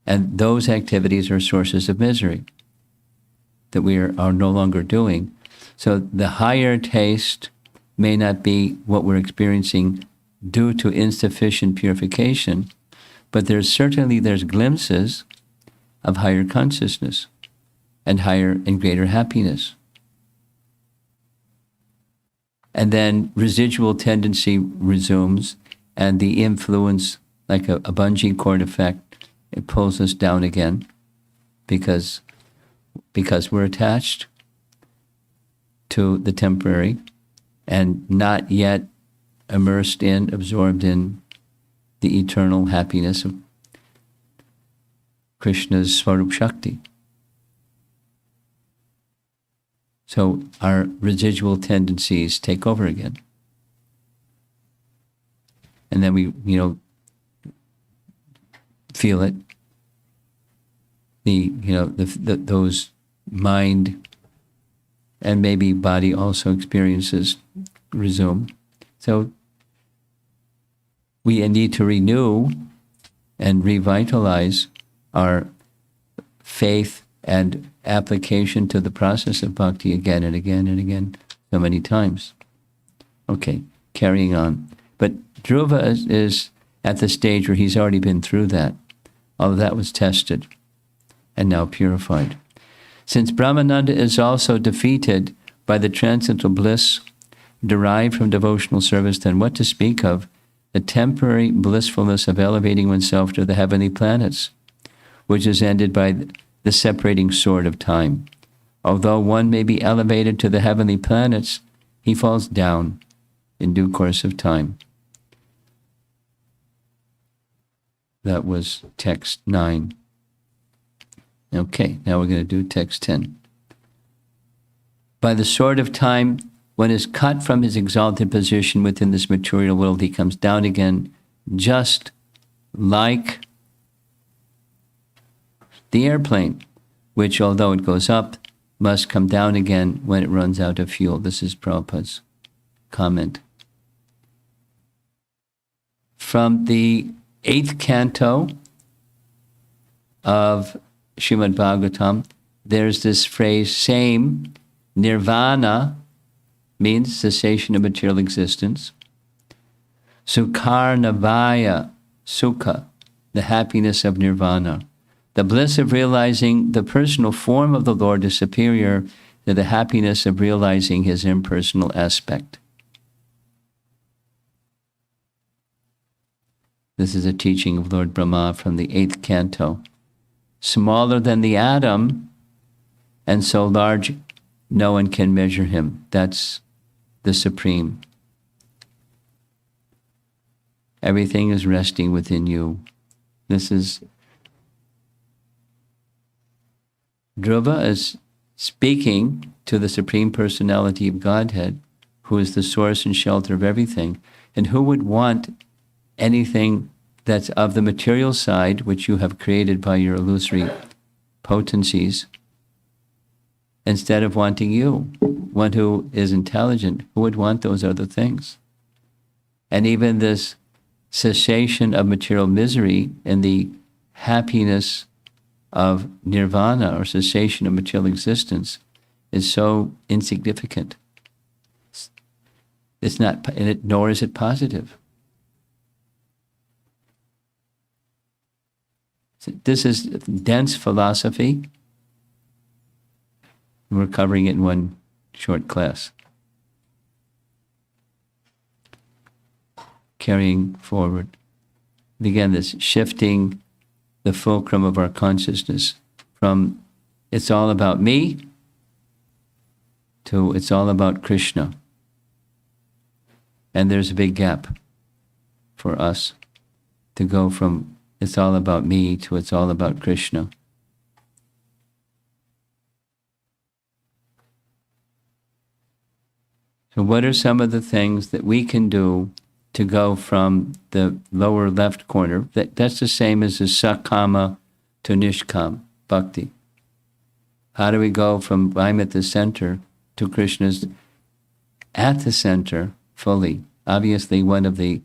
And those activities are sources of misery that we are no longer doing. So the higher taste may not be what we're experiencing due to insufficient purification, but there's glimpses of higher consciousness and higher and greater happiness. And then residual tendency resumes, and the influence, like a bungee cord effect, it pulls us down again because we're attached to the temporary and not yet absorbed in the eternal happiness of Krishna's Swarup Shakti. So our residual tendencies take over again. And then we, feel it. Those mind and maybe body also experiences resume. So we need to renew and revitalize our faith and application to the process of bhakti again and again and again, so many times. Okay, carrying on. But Dhruva is at the stage where he's already been through that. All of that was tested and now purified. Since Brahmananda is also defeated by the transcendental bliss derived from devotional service, then what to speak of the temporary blissfulness of elevating oneself to the heavenly planets, which is ended by the separating sword of time. Although one may be elevated to the heavenly planets, he falls down in due course of time. That was text 9. Okay, now we're going to do text 10. By the sword of time, one is cut from his exalted position within this material world. He comes down again, just like the airplane, which, although it goes up, must come down again when it runs out of fuel. This is Prabhupada's comment. From the 8th canto of Srimad Bhagavatam, there's this phrase, same, nirvana, means cessation of material existence. Sukharnavaya, sukha, the happiness of nirvana. The bliss of realizing the personal form of the Lord is superior to the happiness of realizing his impersonal aspect. This is a teaching of Lord Brahma from the 8th canto. Smaller than the atom, and so large no one can measure him. That's the Supreme. Everything is resting within you. This is Dhruva is speaking to the Supreme Personality of Godhead, who is the source and shelter of everything. And who would want anything that's of the material side, which you have created by your illusory potencies, instead of wanting you, one who is intelligent? Who would want those other things? And even this cessation of material misery and the happiness of nirvana, or cessation of material existence, is so insignificant. It's not, nor is it positive. This is dense philosophy. We're covering it in one short class. Carrying forward. Again, this shifting the fulcrum of our consciousness from it's all about me to it's all about Krishna. And there's a big gap for us to go from it's all about me to it's all about Krishna. So what are some of the things that we can do to go from the lower left corner? That's the same as the sakama to nishkam, bhakti. How do we go from I'm at the center to Krishna's at the center fully? Obviously, one of the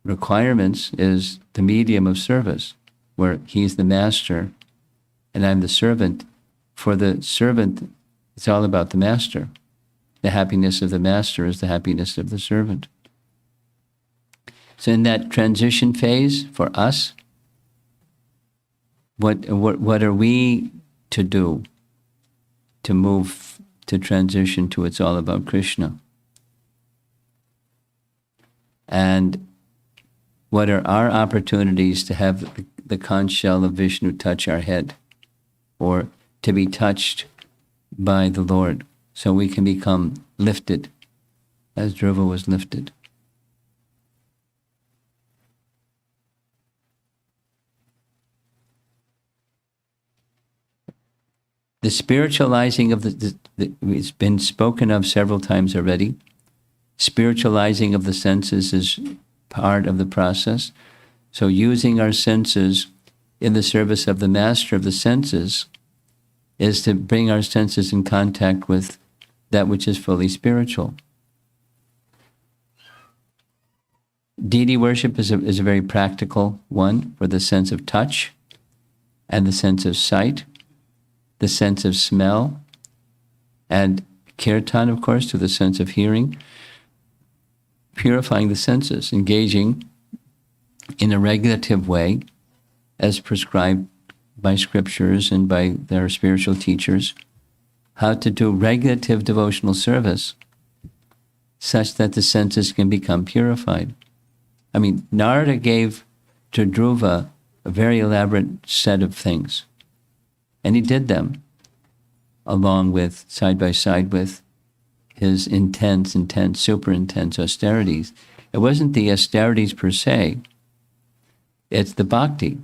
requirements is the medium of service, where he's the master and I'm the servant. For the servant, it's all about the master. The happiness of the master is the happiness of the servant. So in that transition phase for us, what are we to do to move to transition to it's all about Krishna? And what are our opportunities to have the conch shell of Vishnu touch our head, or to be touched by the Lord, so we can become lifted as Dhruva was lifted? The spiritualizing of it's been spoken of several times already. Spiritualizing of the senses is part of the process. So using our senses in the service of the master of the senses is to bring our senses in contact with that which is fully spiritual. Deity worship is a very practical one for the sense of touch and the sense of sight, the sense of smell, and kirtan, of course, to the sense of hearing. Purifying the senses, engaging in a regulative way as prescribed by scriptures and by their spiritual teachers, how to do regulative devotional service such that the senses can become purified. I mean, Narada gave to Dhruva a very elaborate set of things, and he did them along with, side by side with, his intense, super intense austerities. It wasn't the austerities per se, it's the bhakti.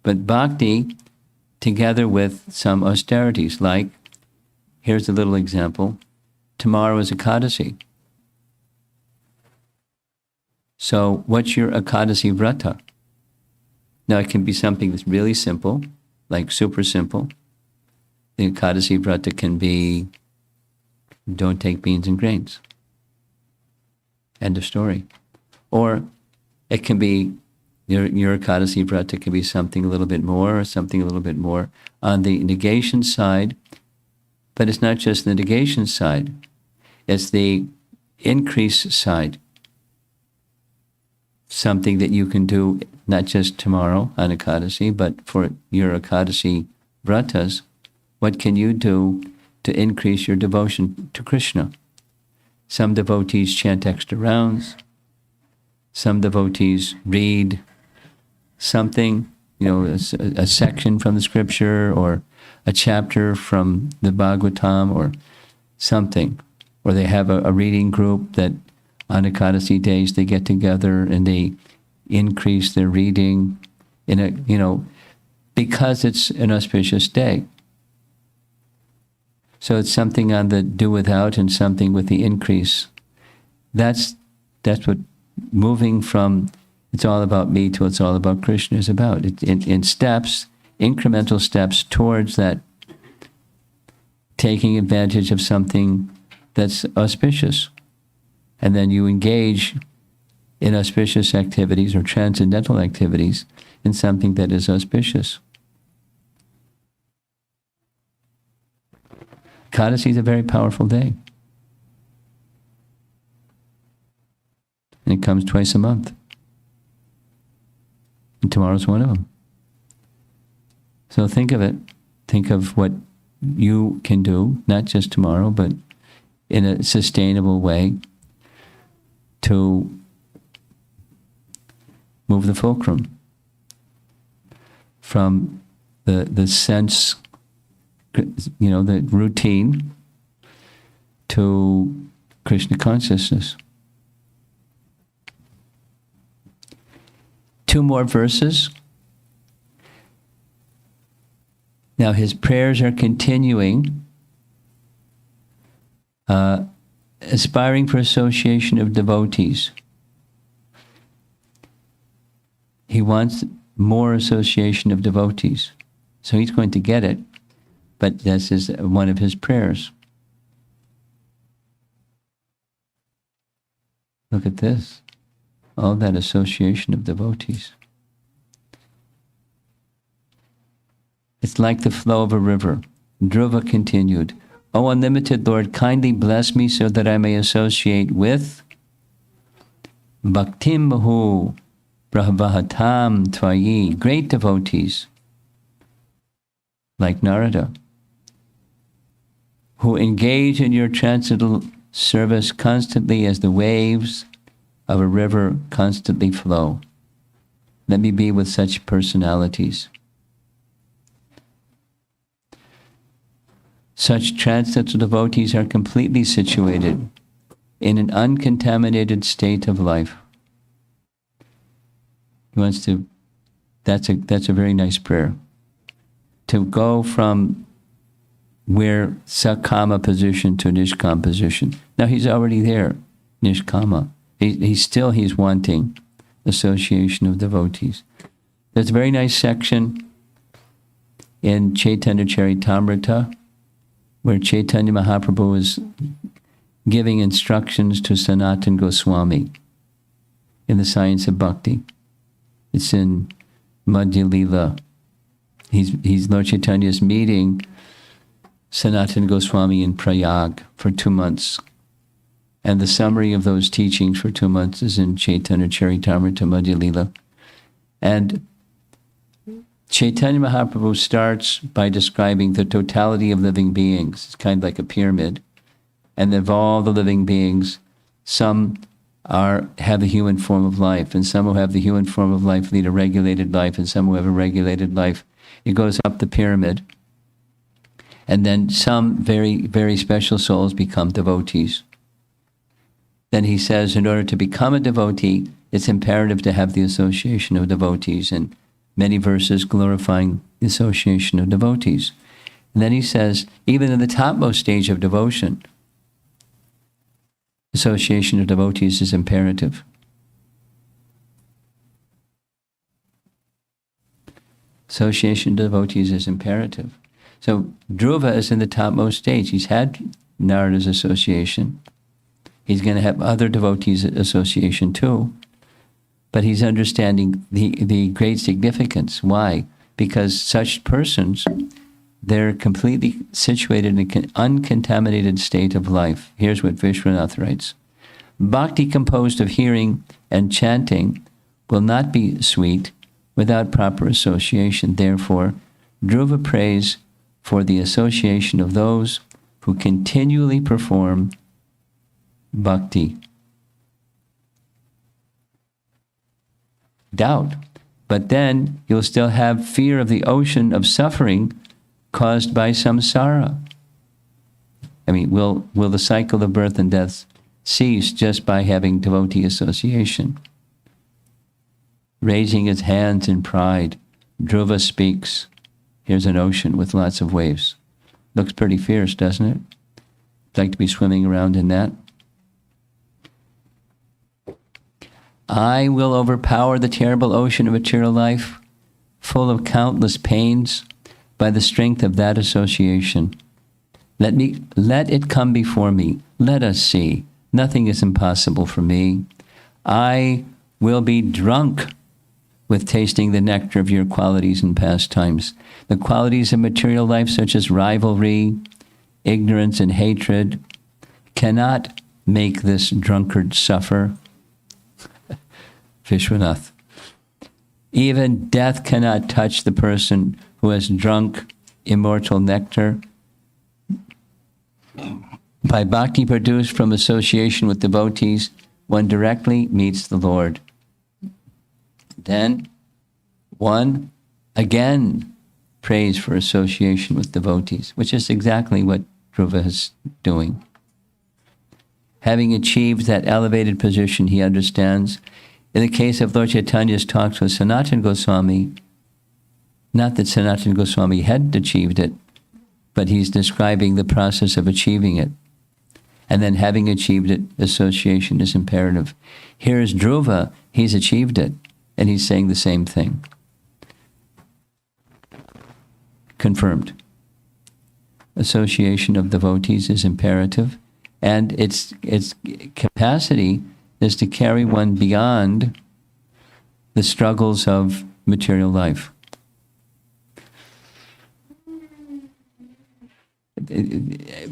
But bhakti together with some austerities, like, here's a little example. Tomorrow is Ekadasi. So what's your Ekadasi vrata? Now it can be something that's really simple, like super simple. The Ekadasi vrata can be, don't take beans and grains. End of story. Or it can be, your Ekadasi vrata can be something a little bit more, or something a little bit more on the negation side. But it's not just the negation side, it's the increase side. Something that you can do not just tomorrow on Ekadasi, but for your Ekadasi vratas. What can you do to increase your devotion to Krishna? Some devotees chant extra rounds. Some devotees read something, a section from the scripture, or a chapter from the Bhagavatam, or something. Or they have a reading group that on Ekadasi days they get together and they increase their reading because it's an auspicious day. So it's something on the do without and something with the increase. That's what moving from it's all about me to it's all about Krishna is about. In steps, incremental steps towards that, taking advantage of something that's auspicious. And then you engage in auspicious activities or transcendental activities in something that is auspicious. Ekadasi is a very powerful day. And it comes twice a month. And tomorrow's one of them. So think of it. Think of what you can do, not just tomorrow, but in a sustainable way to move the fulcrum from the sense, the routine, to Krishna consciousness. 2 more verses. Now his prayers are continuing, aspiring for association of devotees. He wants more association of devotees. So he's going to get it, but this is one of his prayers. Look at this. All that association of devotees. It's like the flow of a river. Dhruva continued, O unlimited Lord, kindly bless me so that I may associate with Bhaktim Bahu Brahavahatam Tvayi, great devotees like Narada, who engage in your transcendental service constantly as the waves of a river constantly flow. Let me be with such personalities. Such transcendental devotees are completely situated in an uncontaminated state of life. He wants to, that's a very nice prayer. To go from where sakama position to nishkama position. Now he's already there, nishkama. He's wanting association of devotees. There's a very nice section in Chaitanya Charitamrita where Chaitanya Mahaprabhu is giving instructions to Sanatana Goswami in the science of bhakti. It's in Madhya Lila. Lord Chaitanya is meeting Sanatana Goswami in Prayag for 2 months. And the summary of those teachings for 2 months is in Chaitanya Charitamrita Madhya Lila. And Chaitanya Mahaprabhu starts by describing the totality of living beings. It's kind of like a pyramid. And of all the living beings, Some have a human form of life, and some who have the human form of life lead a regulated life, and some who have a regulated life. It goes up the pyramid. And then some very, very special souls become devotees. Then he says, in order to become a devotee, it's imperative to have the association of devotees, and many verses glorifying the association of devotees. And then he says, even in the topmost stage of devotion, association of devotees is imperative. Association of devotees is imperative. So Dhruva is in the topmost stage. He's had Narada's association. He's going to have other devotees' association too. But he's understanding the great significance. Why? Because such persons, they're completely situated in an uncontaminated state of life. Here's what Vishwanath writes. Bhakti composed of hearing and chanting will not be sweet without proper association. Therefore, Dhruva prays for the association of those who continually perform bhakti. Doubt. But then you'll still have fear of the ocean of suffering caused by samsara. I mean, will the cycle of birth and death cease just by having devotee association? Raising his hands in pride, Dhruva speaks. Here's an ocean with lots of waves. Looks pretty fierce, doesn't it? Like to be swimming around in that. I will overpower the terrible ocean of material life, full of countless pains, by the strength of that association. Let it come before me. Let us see. Nothing is impossible for me. I will be drunk with tasting the nectar of your qualities and pastimes. The qualities of material life, such as rivalry, ignorance, and hatred, cannot make this drunkard suffer. Vishwanath. Even death cannot touch the person who has drunk immortal nectar. By bhakti produced from association with devotees, one directly meets the Lord. Then one again prays for association with devotees, which is exactly what Dhruva is doing. Having achieved that elevated position, he understands. In the case of Lord Chaitanya's talks with Sanatana Goswami, not that Sanatana Goswami had achieved it, but he's describing the process of achieving it. And then having achieved it, association is imperative. Here is Dhruva, he's achieved it, and he's saying the same thing. Confirmed. Association of devotees is imperative, and its capacity is to carry one beyond the struggles of material life.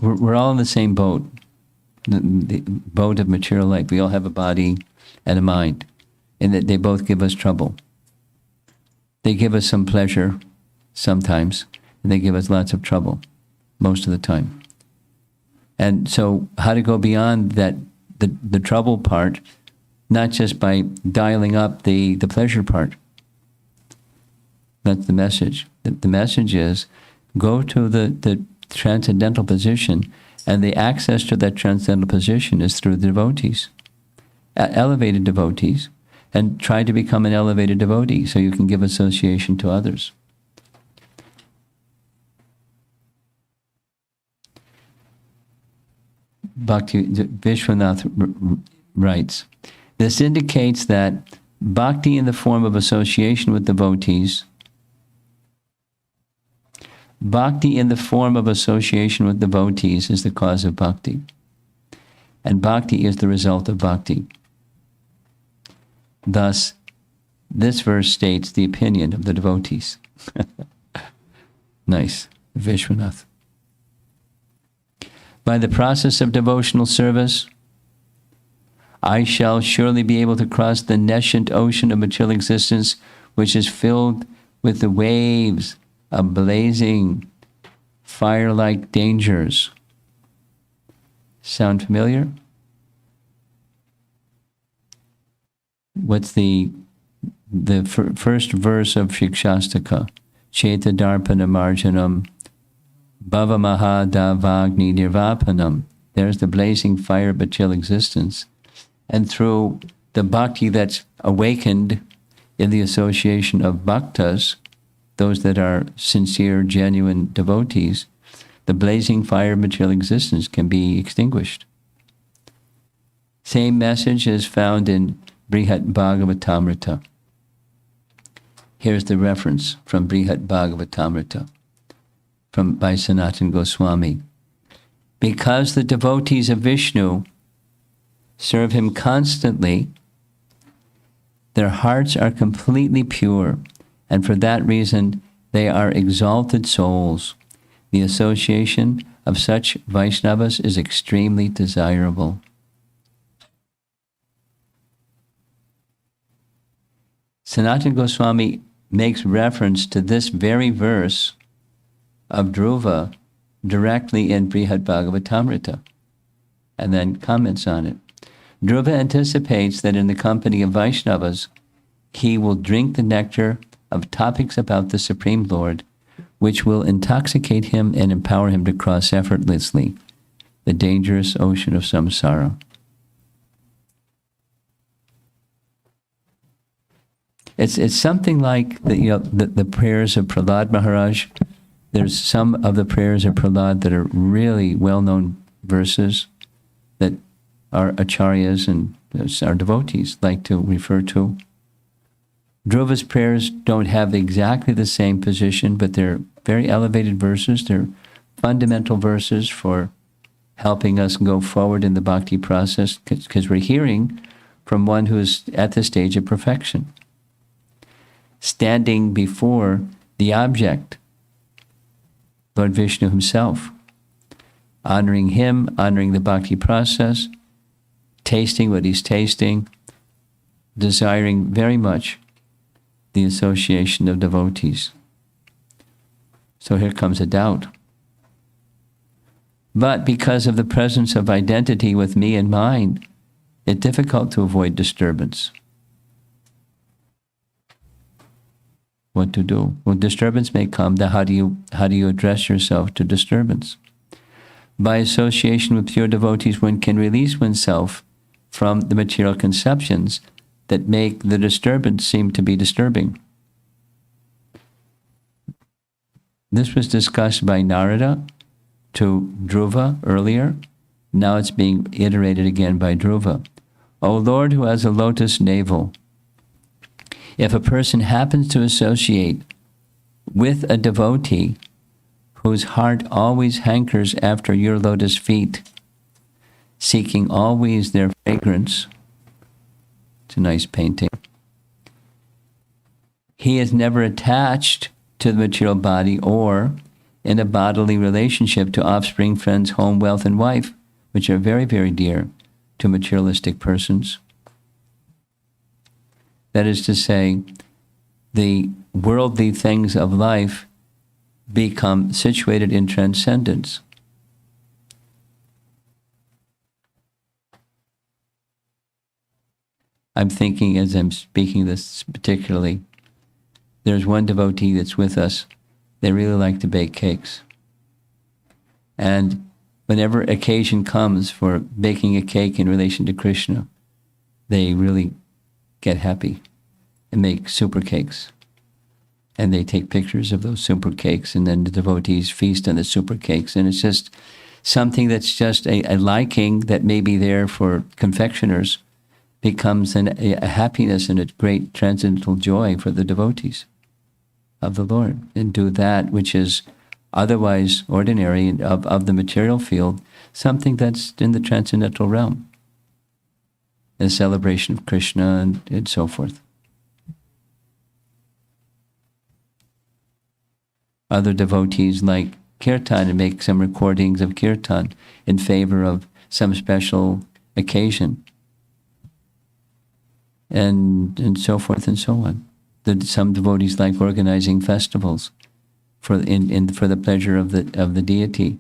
We're all in the same boat, the boat of material life. We all have a body and a mind, and that they both give us trouble. They give us some pleasure sometimes, and they give us lots of trouble most of the time. And so how to go beyond that, the trouble part, not just by dialing up the pleasure part. That's the message. The message is go to the transcendental position, and the access to that transcendental position is through the devotees, elevated devotees, and try to become an elevated devotee so you can give association to others. Bhakti Vishwanath writes, this indicates that bhakti in the form of association with devotees, bhakti in the form of association with devotees is the cause of bhakti. And bhakti is the result of bhakti. Thus, this verse states the opinion of the devotees. Nice, Vishwanath. By the process of devotional service, I shall surely be able to cross the nescient ocean of material existence, which is filled with the waves of blazing, fire-like dangers. Sound familiar? what's the first verse of Shikshastaka? Cheta darpana marjanam bhava mahadavagni nirvapanam. There's the blazing fire of material existence. And through the bhakti that's awakened in the association of bhaktas, those that are sincere, genuine devotees, the blazing fire of material existence can be extinguished. Same message is found in Brihat Bhagavatamrita. Here's the reference from Brihat Bhagavatamrita by Sanatana Goswami. Because the devotees of Vishnu serve him constantly, their hearts are completely pure, and for that reason they are exalted souls. The association of such Vaishnavas is extremely desirable. Sanatana Goswami makes reference to this very verse of Dhruva directly in Brihad Bhagavatamrita, and then comments on it. Dhruva anticipates that in the company of Vaishnavas, he will drink the nectar of topics about the Supreme Lord, which will intoxicate him and empower him to cross effortlessly the dangerous ocean of samsara. It's something like the prayers of Prahlad Maharaj. There's some of the prayers of Prahlad that are really well-known verses that our acharyas and our devotees like to refer to. Dhruva's prayers don't have exactly the same position, but they're very elevated verses. They're fundamental verses for helping us go forward in the bhakti process, because we're hearing from one who's at the stage of perfection, standing before the object, Lord Vishnu himself, honoring him, honoring the bhakti process, tasting what he's tasting, desiring very much the association of devotees. So here comes a doubt. But because of the presence of identity with me and mine, it's difficult to avoid disturbance. What to do? Well, disturbance may come. How do you address yourself to disturbance? By association with pure devotees, one can release oneself from the material conceptions that make the disturbance seem to be disturbing. This was discussed by Narada to Dhruva earlier. Now it's being iterated again by Dhruva. O Lord who has a lotus navel, if a person happens to associate with a devotee whose heart always hankers after your lotus feet, seeking always their fragrance, it's a nice painting, he is never attached to the material body or in a bodily relationship to offspring, friends, home, wealth, and wife, which are very, very dear to materialistic persons. That is to say, the worldly things of life become situated in transcendence. I'm thinking as I'm speaking this particularly, there's one devotee that's with us. They really like to bake cakes. And whenever occasion comes for baking a cake in relation to Krishna, they really get happy and make super cakes. And they take pictures of those super cakes, and then the devotees feast on the super cakes. And it's just something that's just a liking that may be there for confectioners becomes a happiness and a great transcendental joy for the devotees of the Lord, and do that which is otherwise ordinary of the material field, something that's in the transcendental realm, a celebration of Krishna and so forth. Other devotees like kirtan and make some recordings of kirtan in favor of some special occasion, and so forth and so on. Some devotees like organizing festivals for the pleasure of the deity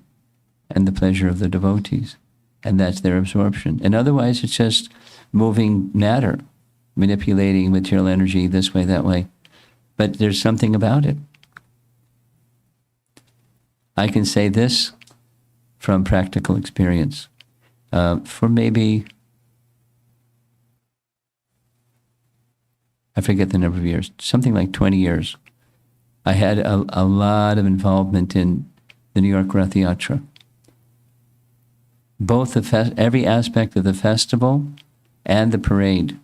and the pleasure of the devotees, and that's their absorption. And otherwise, it's just moving matter, manipulating material energy this way, that way. But there's something about it. I can say this from practical experience. For maybe, I forget the number of years, something like 20 years, I had a lot of involvement in the New York Rath Yatra. Both every aspect of the festival and the parade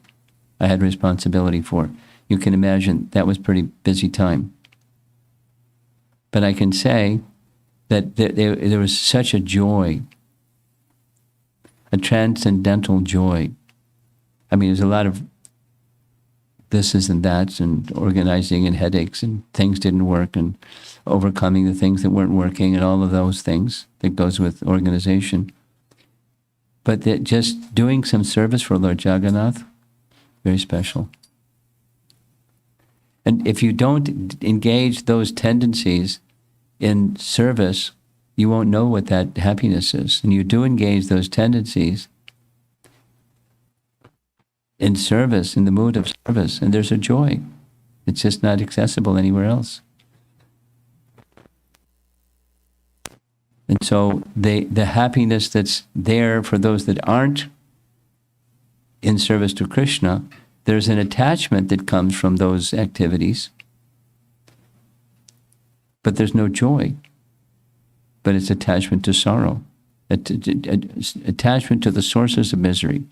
I had responsibility for. You can imagine that was a pretty busy time. But I can say that there was such a joy, a transcendental joy. I mean, there's a lot of thises and that's and organizing and headaches and things didn't work and overcoming the things that weren't working and all of those things that goes with organization. But that just doing some service for Lord Jagannath, very special. And if you don't engage those tendencies in service, you won't know what that happiness is. And you do engage those tendencies in service, in the mood of service, and there's a joy. It's just not accessible anywhere else. And so the happiness that's there for those that aren't in service to Krishna, there's an attachment that comes from those activities, but there's no joy. But it's attachment to sorrow, attachment to the sources of misery.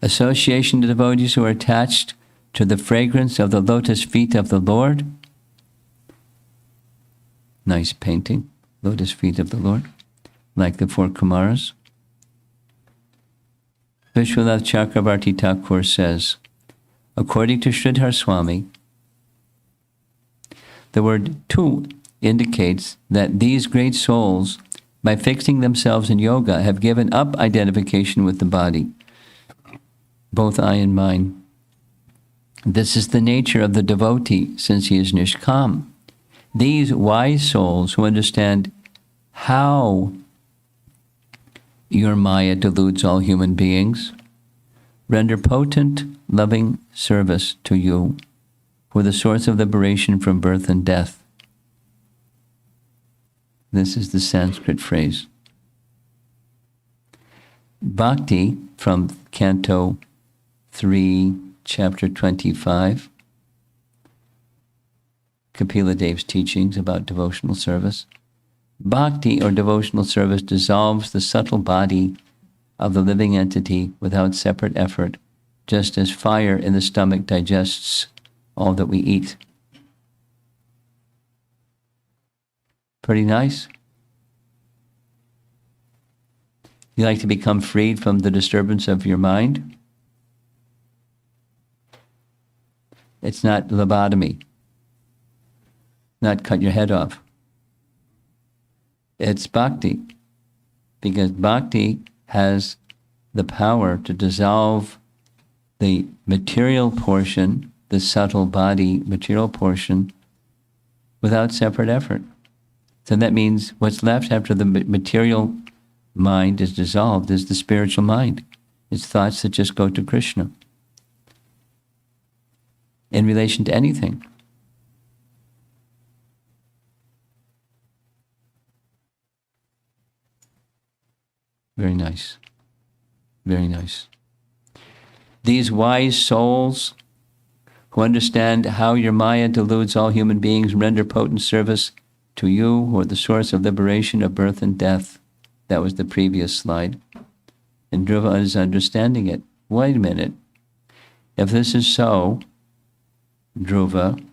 Association to devotees who are attached to the fragrance of the lotus feet of the Lord. Nice painting, lotus feet of the Lord, like the four Kumaras. Vishwanath Chakravarti Thakur says, according to Sridhar Swami, the word tu indicates that these great souls, by fixing themselves in yoga, have given up identification with the body, both I and mine. This is the nature of the devotee, since he is nishkam. These wise souls who understand how your Maya deludes all human beings render potent, loving service to you for the source of liberation from birth and death. This is the Sanskrit phrase. Bhakti, from Canto 3, Chapter 25, Kapila Dev's teachings about devotional service. Bhakti, or devotional service, dissolves the subtle body of the living entity without separate effort, just as fire in the stomach digests all that we eat. Pretty nice. You like to become freed from the disturbance of your mind? It's not lobotomy. Not cut your head off. It's bhakti, because bhakti has the power to dissolve the material portion, the subtle body material portion, without separate effort. So that means what's left after the material mind is dissolved is the spiritual mind. It's thoughts that just go to Krishna in relation to anything. Very nice. Very nice. These wise souls who understand how your Maya deludes all human beings render potent service to you, who are the source of liberation of birth and death. That was the previous slide. And Dhruva is understanding it. Wait a minute. If this is so, Dhruva,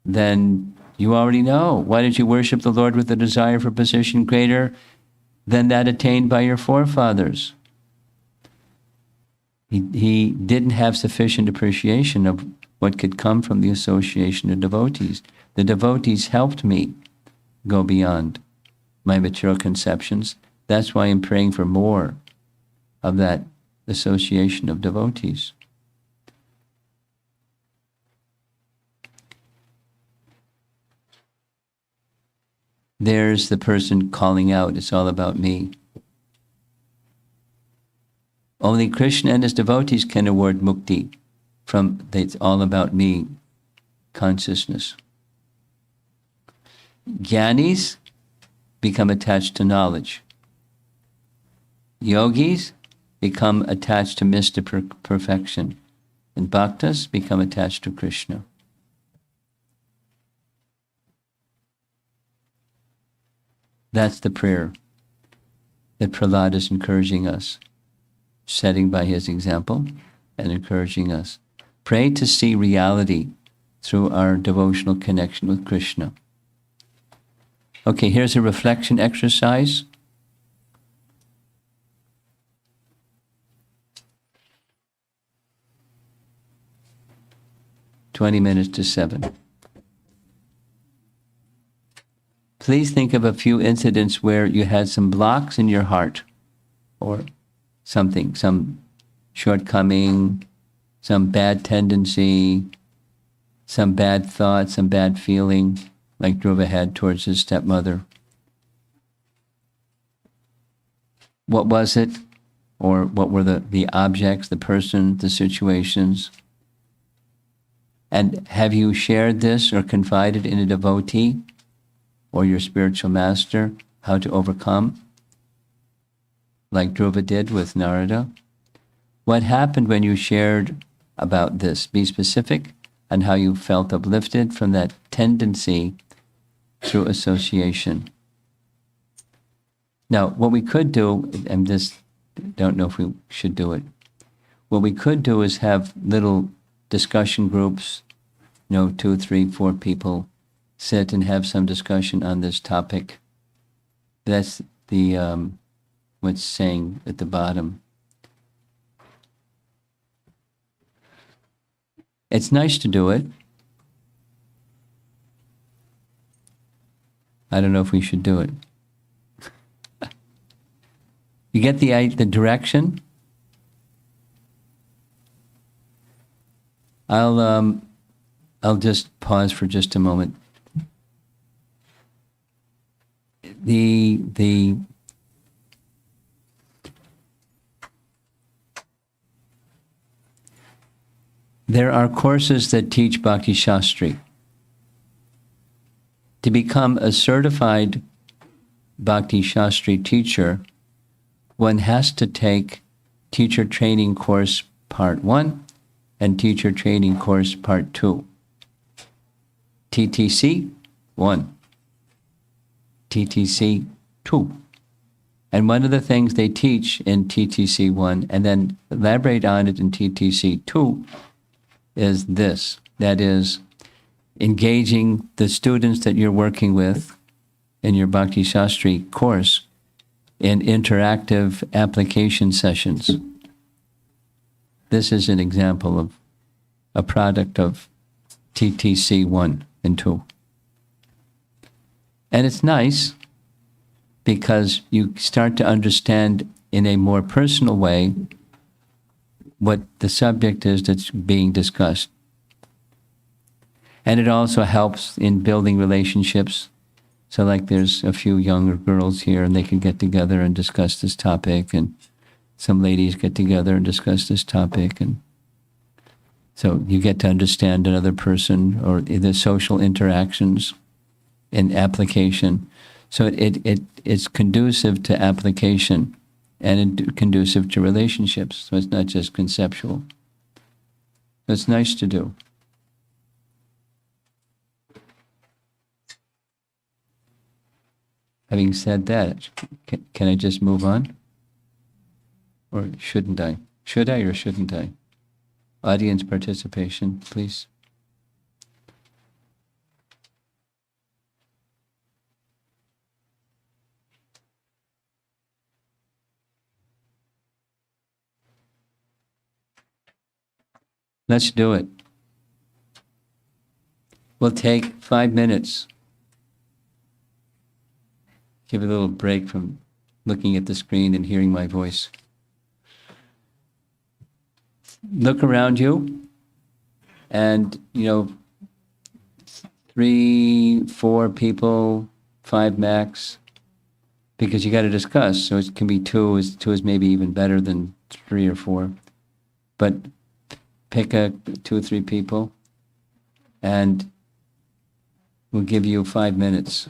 then you already know. Why did you worship the Lord with a desire for position greater than that attained by your forefathers? He didn't have sufficient appreciation of what could come from the association of devotees. The devotees helped me go beyond my material conceptions. That's why I'm praying for more of that association of devotees. There's the person calling out, it's all about me. Only Krishna and his devotees can award mukti from it's all about me consciousness. Jnanis become attached to knowledge. Yogis become attached to mystic perfection. And bhaktas become attached to Krishna. That's the prayer that Prahlad is encouraging us, setting by his example and encouraging us. Pray to see reality through our devotional connection with Krishna. Okay, here's a reflection exercise. "20 minutes to 7. Please think of a few incidents where you had some blocks in your heart or something, some shortcoming, some bad tendency, some bad thought, some bad feeling, like Dhruva had towards his stepmother. What was it? Or what were the objects, the person, the situations? And have you shared this or confided in a devotee or your spiritual master how to overcome? Like Dhruva did with Narada. What happened when you shared about this? Be specific on how you felt uplifted from that tendency through association. Now, what we could do, and this, don't know if we should do it, what we could do is have little discussion groups, 2, 3, 4 people sit and have some discussion on this topic. That's the what's saying at the bottom. It's nice to do it. I don't know if we should do it. You get the direction? I'll just pause for just a moment. There are courses that teach Bhakti Shastri. To become a certified Bhakti Shastri teacher, one has to take Teacher Training Course Part 1 and Teacher Training Course Part 2. TTC 1. TTC 2. And one of the things they teach in TTC 1 and then elaborate on it in TTC 2 is this. That is, engaging the students that you're working with in your Bhakti Shastri course in interactive application sessions. This is an example of a product of TTC 1 and 2. And it's nice because you start to understand in a more personal way what the subject is that's being discussed. And it also helps in building relationships. So like there's a few younger girls here and they can get together and discuss this topic, and some ladies get together and discuss this topic. And so you get to understand another person or the social interactions in application. So it's conducive to application and conducive to relationships. So it's not just conceptual. It's nice to do. Having said that, can I just move on? Or shouldn't I? Should I or shouldn't I? Audience participation, please. Let's do it. We'll take 5 minutes. Give a little break from looking at the screen and hearing my voice. Look around you and, 3, 4 people, 5 max, because you got to discuss. So it can be 2 is maybe even better than 3 or 4, but pick 2 or 3 people, and we'll give you 5 minutes.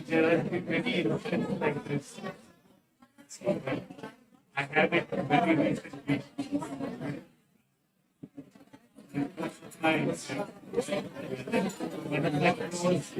There are many eruptions like this. I have it very recently. One of my close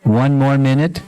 One more minute.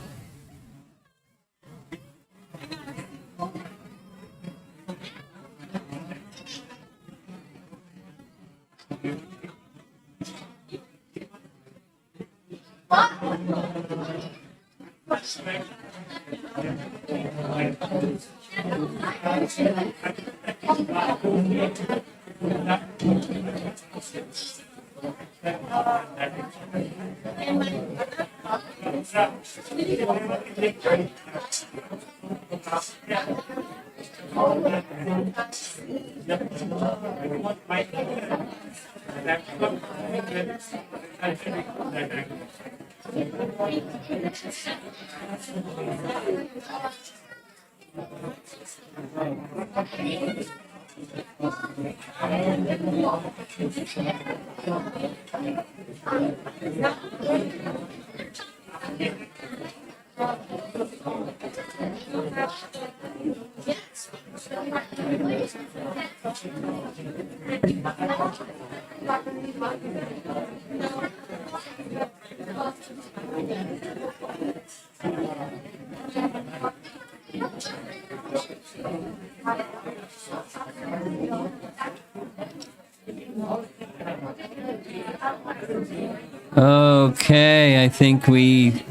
Okay, I think we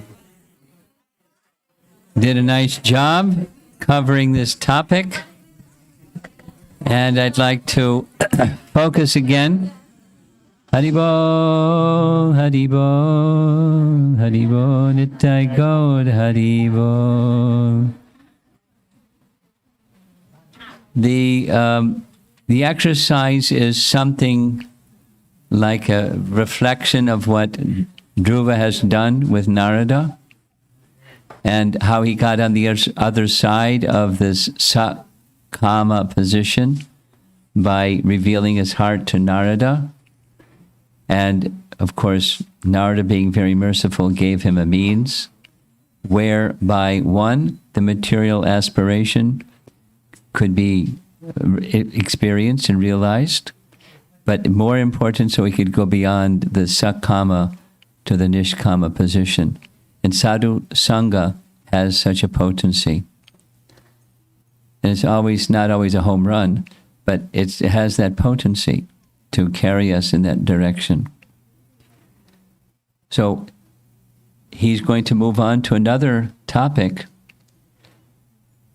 did a nice job covering this topic. And I'd like to focus again. Haribo, Haribo, Haribo, Nittai Gaur, Haribo. The exercise is something like a reflection of what Dhruva has done with Narada and how he got on the other side of this kama position by revealing his heart to Narada. And of course, Narada, being very merciful, gave him a means whereby, one, the material aspiration could be experienced and realized, but more important, so he could go beyond the sakama to the nishkama position. And sadhu sangha has such a potency. And it's not always a home run, but it has that potency to carry us in that direction. So he's going to move on to another topic.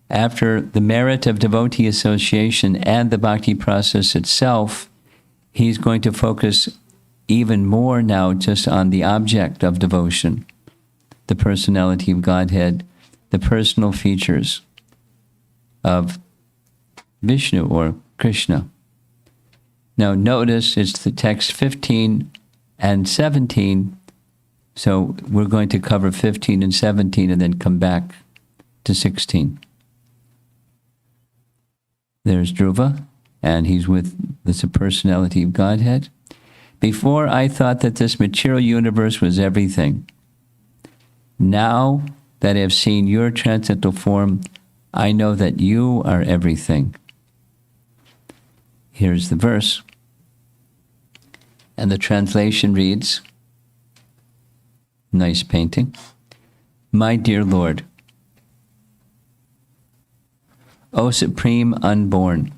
After the merit of devotee association and the bhakti process itself, he's going to focus even more now just on the object of devotion, the personality of Godhead, the personal features of Vishnu or Krishna. Now notice it's the text 15 and 17, so we're going to cover 15 and 17 and then come back to 16. There's Dhruva, and he's with the personality of Godhead. Before, I thought that this material universe was everything. Now that I have seen your transcendental form, I know that you are everything. Here's the verse. And the translation reads, nice painting. My dear Lord, O Supreme Unborn,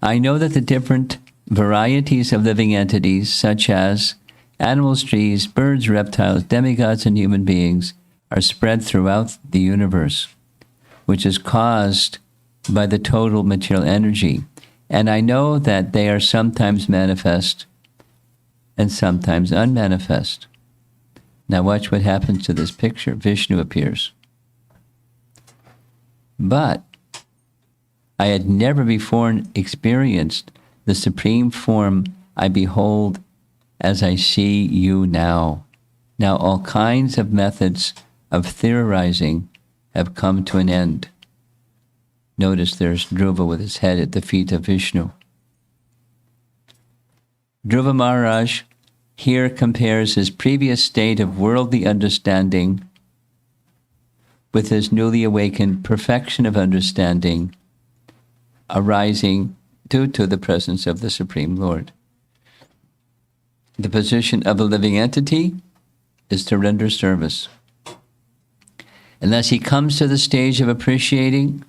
I know that the different varieties of living entities, such as animals, trees, birds, reptiles, demigods, and human beings, are spread throughout the universe, which is caused by the total material energy. And I know that they are sometimes manifest and sometimes unmanifest. Now watch what happens to this picture. Vishnu appears. But I had never before experienced the supreme form I behold as I see you now. Now all kinds of methods of theorizing have come to an end. Notice there's Dhruva with his head at the feet of Vishnu. Dhruva Maharaj here compares his previous state of worldly understanding with his newly awakened perfection of understanding arising due to the presence of the Supreme Lord. The position of a living entity is to render service. Unless he comes to the stage of appreciating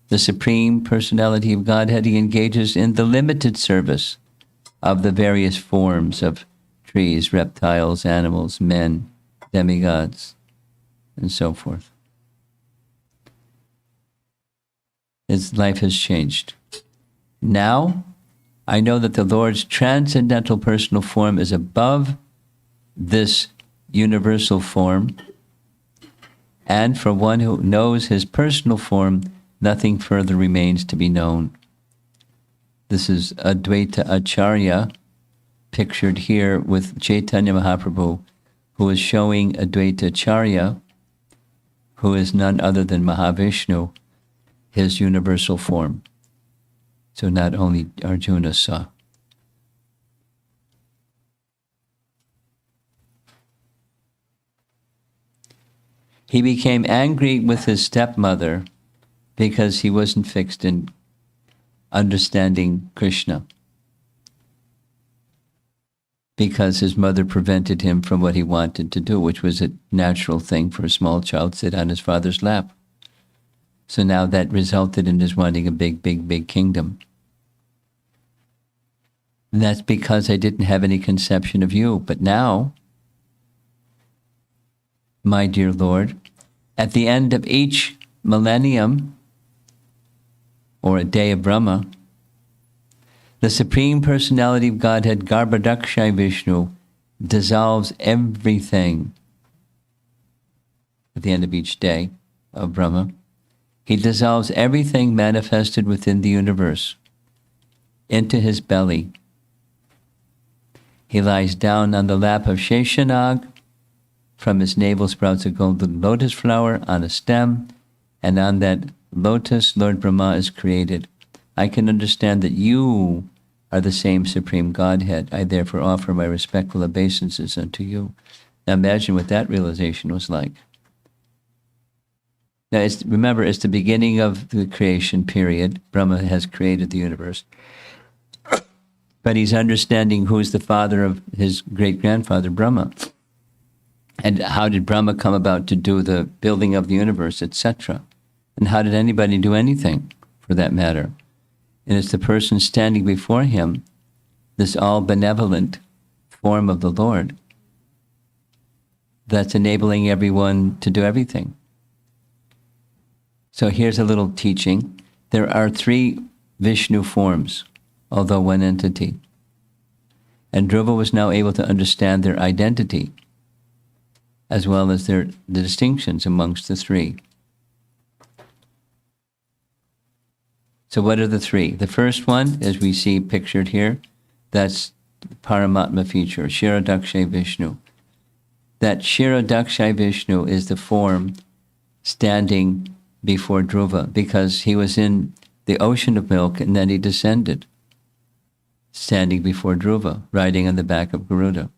the Supreme Personality of Godhead, he engages in the limited service of the various forms of trees, reptiles, animals, men, demigods, and so forth. His life has changed. Now, I know that the Lord's transcendental personal form is above this universal form, and for one who knows his personal form, nothing further remains to be known. This is Advaita Acharya, pictured here with Chaitanya Mahaprabhu, who is showing Advaita Acharya, who is none other than Mahavishnu, his universal form. So not only Arjuna saw. He became angry with his stepmother because he wasn't fixed in understanding Krishna, because his mother prevented him from what he wanted to do, which was a natural thing for a small child to sit on his father's lap. So now that resulted in his wanting a big, big, big kingdom. And that's because I didn't have any conception of you. But now, my dear Lord, at the end of each millennium, or a day of Brahma, the Supreme Personality of Godhead, Garbhodakshai Vishnu, dissolves everything. At the end of each day of Brahma, he dissolves everything manifested within the universe into his belly. He lies down on the lap of Sheshanag. From his navel sprouts a golden lotus flower on a stem, and on that lotus, Lord Brahma is created. I can understand that you are the same Supreme Godhead. I therefore offer my respectful obeisances unto you. Now imagine what that realization was like. Now remember, it's the beginning of the creation period. Brahma has created the universe. But he's understanding who's the father of his great-grandfather, Brahma. And how did Brahma come about to do the building of the universe, etc.? And how did anybody do anything, for that matter? And it's the person standing before him, this all-benevolent form of the Lord, that's enabling everyone to do everything. So here's a little teaching. There are 3 Vishnu forms, although one entity. And Dhruva was now able to understand their identity, as well as the distinctions amongst the 3. So what are the 3? The first one, as we see pictured here, that's Paramatma feature, Kshirodakshay Vishnu. That Kshirodakshay Vishnu is the form standing before Dhruva, because he was in the ocean of milk and then he descended, standing before Dhruva, riding on the back of Garuda.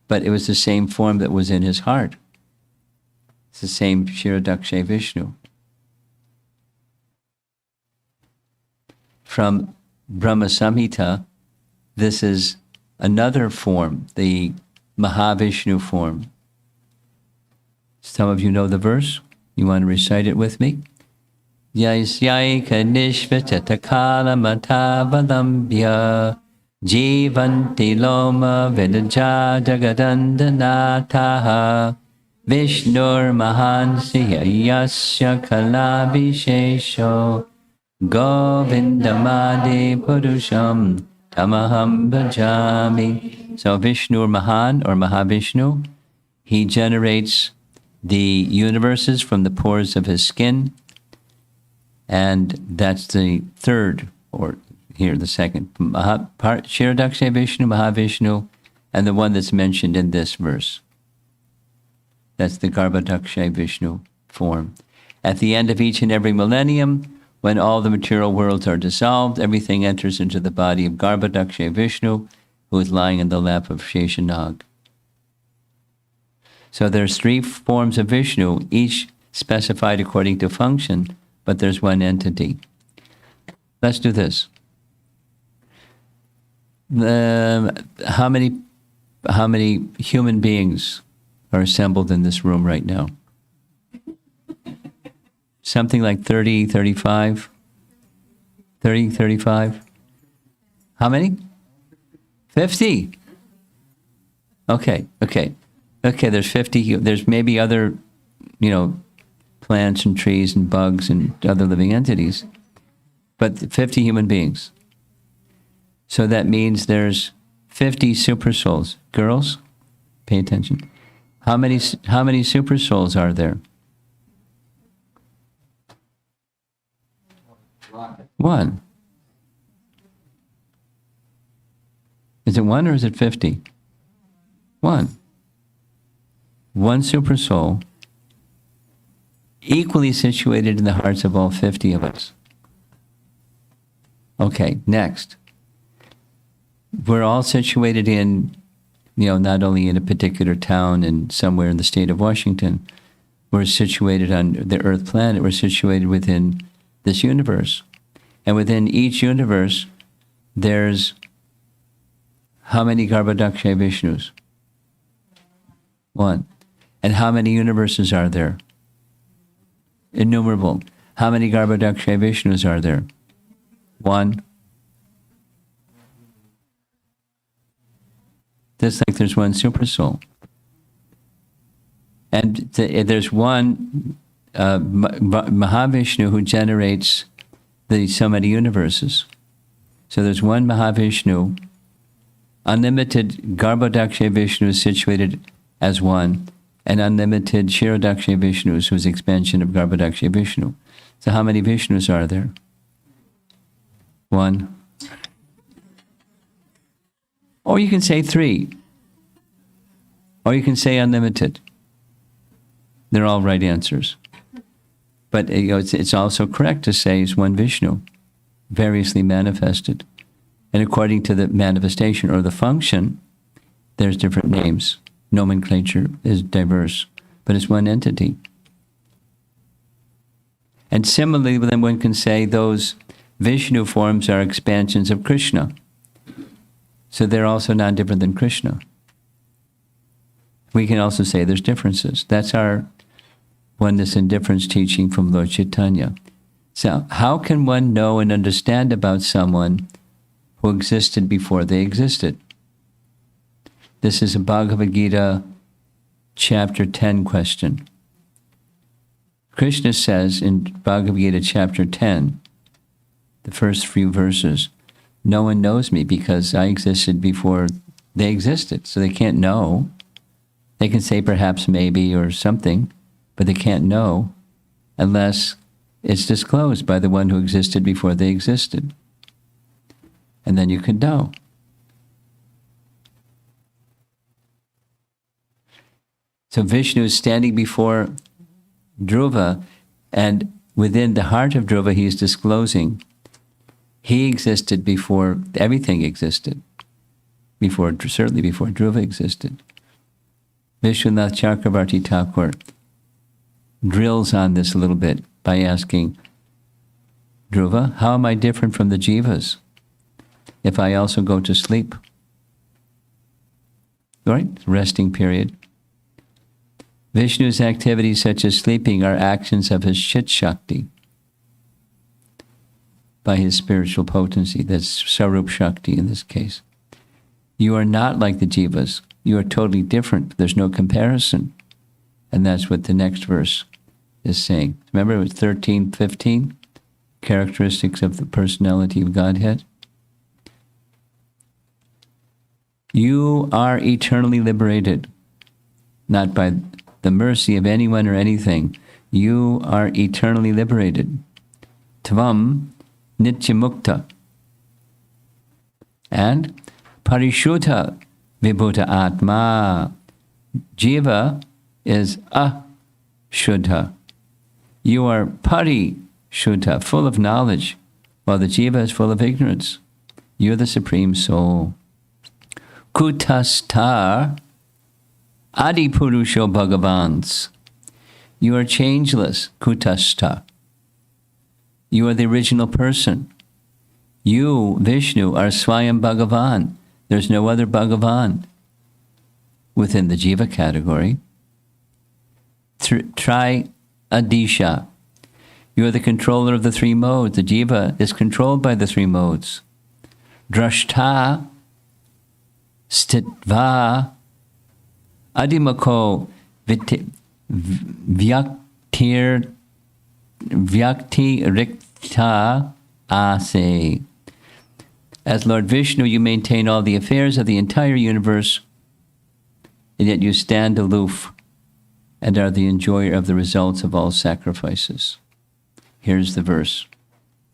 But it was the same form that was in his heart. It's the same Kshirodakshay Vishnu. From Brahma Samhita, this is another form, the Mahavishnu form. Some of you know the verse. You want to recite it with me? Yasyaika nishvachatakala matavalambhya jivanti loma vidaja jagadandanataha Vishnur mahansiya yasya kalabhishesho Govindamadi purusham Tamaham bhajami. So Vishnu or Mahan or Mahavishnu, he generates the universes from the pores of his skin, and that's the third, or here the second. Kshirodaksha Vishnu, Mahavishnu, and the one that's mentioned in this verse. That's the Garbhodaksha Vishnu form. At the end of each and every millennium, when all the material worlds are dissolved, everything enters into the body of Garbhodaksha Vishnu, who is lying in the lap of Sheshanag. So there's three forms of Vishnu, each specified according to function, but there's one entity. Let's do this. How many human beings are assembled in this room right now? Something like 30, 35? 30, 35? How many? 50. Okay, there's 50. There's maybe other, plants and trees and bugs and other living entities, but 50 human beings. So that means there's 50 super souls. Girls, pay attention. How many super souls are there? One. Is it one or is it 50? One. One super soul, equally situated in the hearts of all 50 of us. Okay, next. We're all situated in, not only in a particular town and somewhere in the state of Washington, we're situated on the Earth planet, we're situated within this universe. And within each universe, there's how many Garbhodaksha Vishnus? One. And how many universes are there? Innumerable. How many Garbhodaksha Vishnus are there? One. Just like there's one super soul. And there's one Mahavishnu who generates so many universes. So there's one Mahavishnu, unlimited Garbhodaksha Vishnu is situated as one, and unlimited Kshirodaksha Vishnus, whose expansion of Garbhodaksha Vishnu. So how many Vishnus are there? One. Or you can say three. Or you can say unlimited. They're all right answers. But it's also correct to say it's one Vishnu, variously manifested. And according to the manifestation or the function, there's different names. Nomenclature is diverse, but it's one entity. And similarly, then one can say those Vishnu forms are expansions of Krishna. So they're also not different than Krishna. We can also say there's differences. That's our oneness and difference teaching from Lord Chaitanya. So how can one know and understand about someone who existed before they existed? This is a Bhagavad Gita chapter 10 question. Krishna says in Bhagavad Gita chapter 10, the first few verses, no one knows me because I existed before they existed. So they can't know. They can say perhaps maybe or something, but they can't know unless it's disclosed by the one who existed before they existed. And then you can know. So Vishnu is standing before Dhruva, and within the heart of Dhruva he is disclosing he existed before everything existed, certainly before Dhruva existed. Vishwanath Chakravarti Thakur drills on this a little bit by asking, Dhruva, how am I different from the Jivas if I also go to sleep? Right? Resting period. Vishnu's activities such as sleeping are actions of his Chit Shakti, by his spiritual potency. That's Sarup Shakti in this case. You are not like the Jivas. You are totally different. There's no comparison. And that's what the next verse is saying. Remember it was 13:15? Characteristics of the personality of Godhead. You are eternally liberated, not by the mercy of anyone or anything. You are eternally liberated. Tvam nityamukta. And parishuddha vibhuta atma. Jiva is ashuddha. You are parishuddha, full of knowledge, while the jiva is full of ignorance. You're the Supreme Soul. Kutastar Adipurusho Bhagavans. You are changeless, Kutasta. You are the original person. You, Vishnu, are Swayam Bhagavan. There's no other Bhagavan within the Jiva category. Try Adisha. You are the controller of the three modes. The Jiva is controlled by the three modes. Drashta Stitva Adimako Vyakti Rikta Ase. As Lord Vishnu, you maintain all the affairs of the entire universe, and yet you stand aloof and are the enjoyer of the results of all sacrifices. Here's the verse,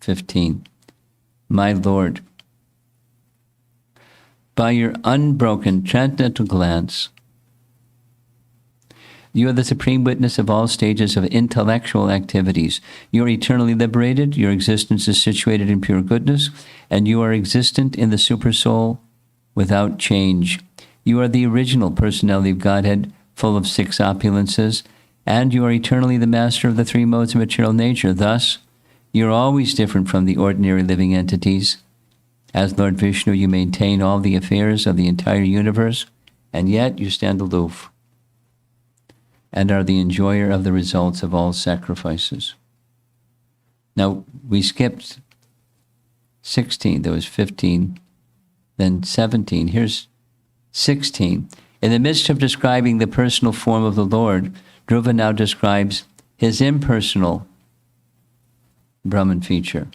15. My Lord, by your unbroken transcendental glance, you are the supreme witness of all stages of intellectual activities. You are eternally liberated, your existence is situated in pure goodness, and you are existent in the Supersoul without change. You are the original personality of Godhead, full of six opulences, and you are eternally the master of the three modes of material nature. Thus, you are always different from the ordinary living entities. As Lord Vishnu, you maintain all the affairs of the entire universe, and yet you stand aloof and are the enjoyer of the results of all sacrifices. Now, we skipped 16, there was 15, then 17. Here's 16. In the midst of describing the personal form of the Lord, Dhruva now describes his impersonal Brahman feature.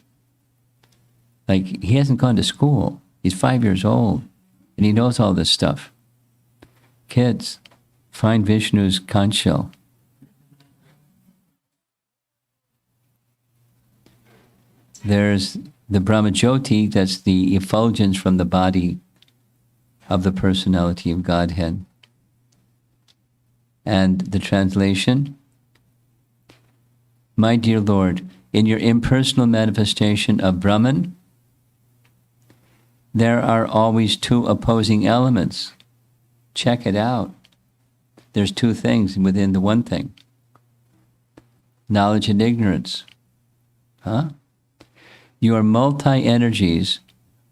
Like, he hasn't gone to school. He's 5 years old, and he knows all this stuff. Kids, find Vishnu's conch shell. There's the Brahmajyoti, that's the effulgence from the body of the personality of Godhead. And the translation, my dear Lord, in your impersonal manifestation of Brahman, there are always two opposing elements. Check it out. There's two things within the one thing. Knowledge and ignorance. Your multi-energies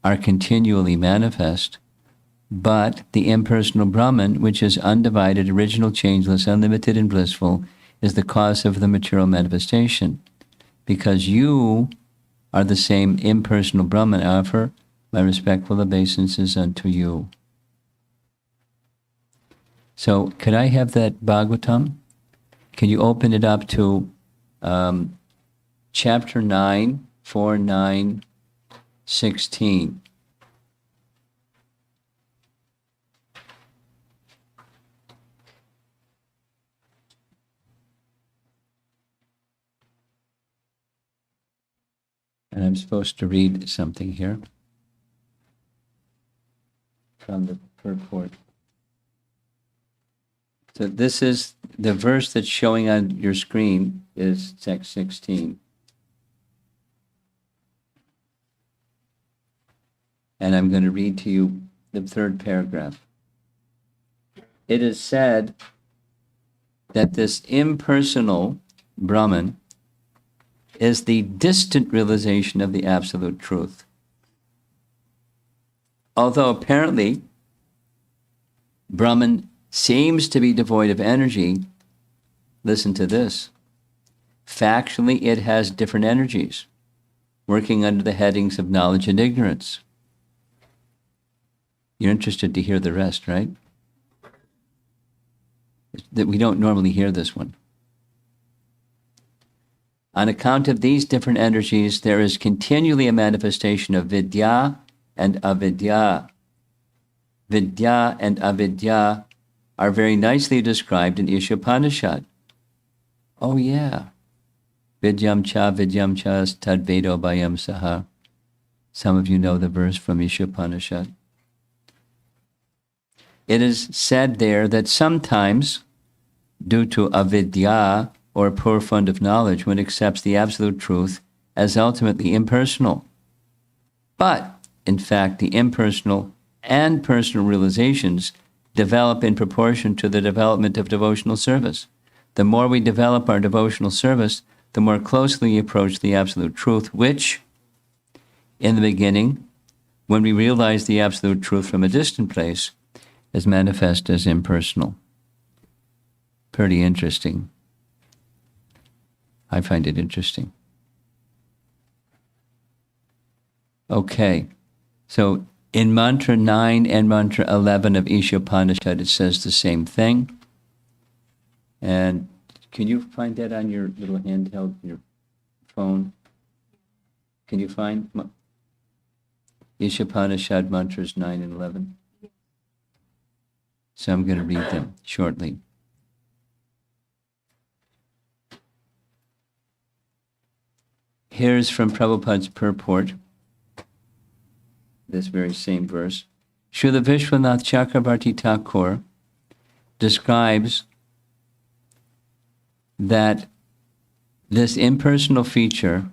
are continually manifest, but the impersonal Brahman, which is undivided, original, changeless, unlimited, and blissful, is the cause of the material manifestation. Because you are the same impersonal Brahman, I offer my respectful obeisances unto you. So, could I have that Bhagavatam? Can you open it up to chapter 9, 4, 9, 16? And I'm supposed to read something here from the purport. So this is the verse that's showing on your screen is text 16. And I'm going to read to you the third paragraph. It is said that this impersonal Brahman is the distant realization of the absolute truth. Although apparently Brahman seems to be devoid of energy, listen to this. Factually, it has different energies, working under the headings of knowledge and ignorance. You're interested to hear the rest, right? That we don't normally hear this one. On account of these different energies, there is continually a manifestation of vidya and avidya. vidya and avidya are very nicely described in Ishopanishad. Oh yeah. Vidyam cha tadvedo bhayam saha. Some of you know the verse from Ishopanishad. It is said there that sometimes, due to avidya, or a poor fund of knowledge, one accepts the absolute truth as ultimately impersonal. But, in fact, the impersonal and personal realizations develop in proportion to the development of devotional service. The more we develop our devotional service, the more closely we approach the absolute truth, which, in the beginning, when we realize the absolute truth from a distant place, is manifest as impersonal. Pretty interesting. I find it interesting. Okay, so in Mantra 9 and Mantra 11 of Ishopanishad, it says the same thing. And can you find that on your little handheld, your phone? Can you find Ishopanishad mantras 9 and 11? So I'm going to read them shortly. Here's from Prabhupada's purport, this very same verse. Srila Vishwanath Chakravarti Thakur describes that this impersonal feature,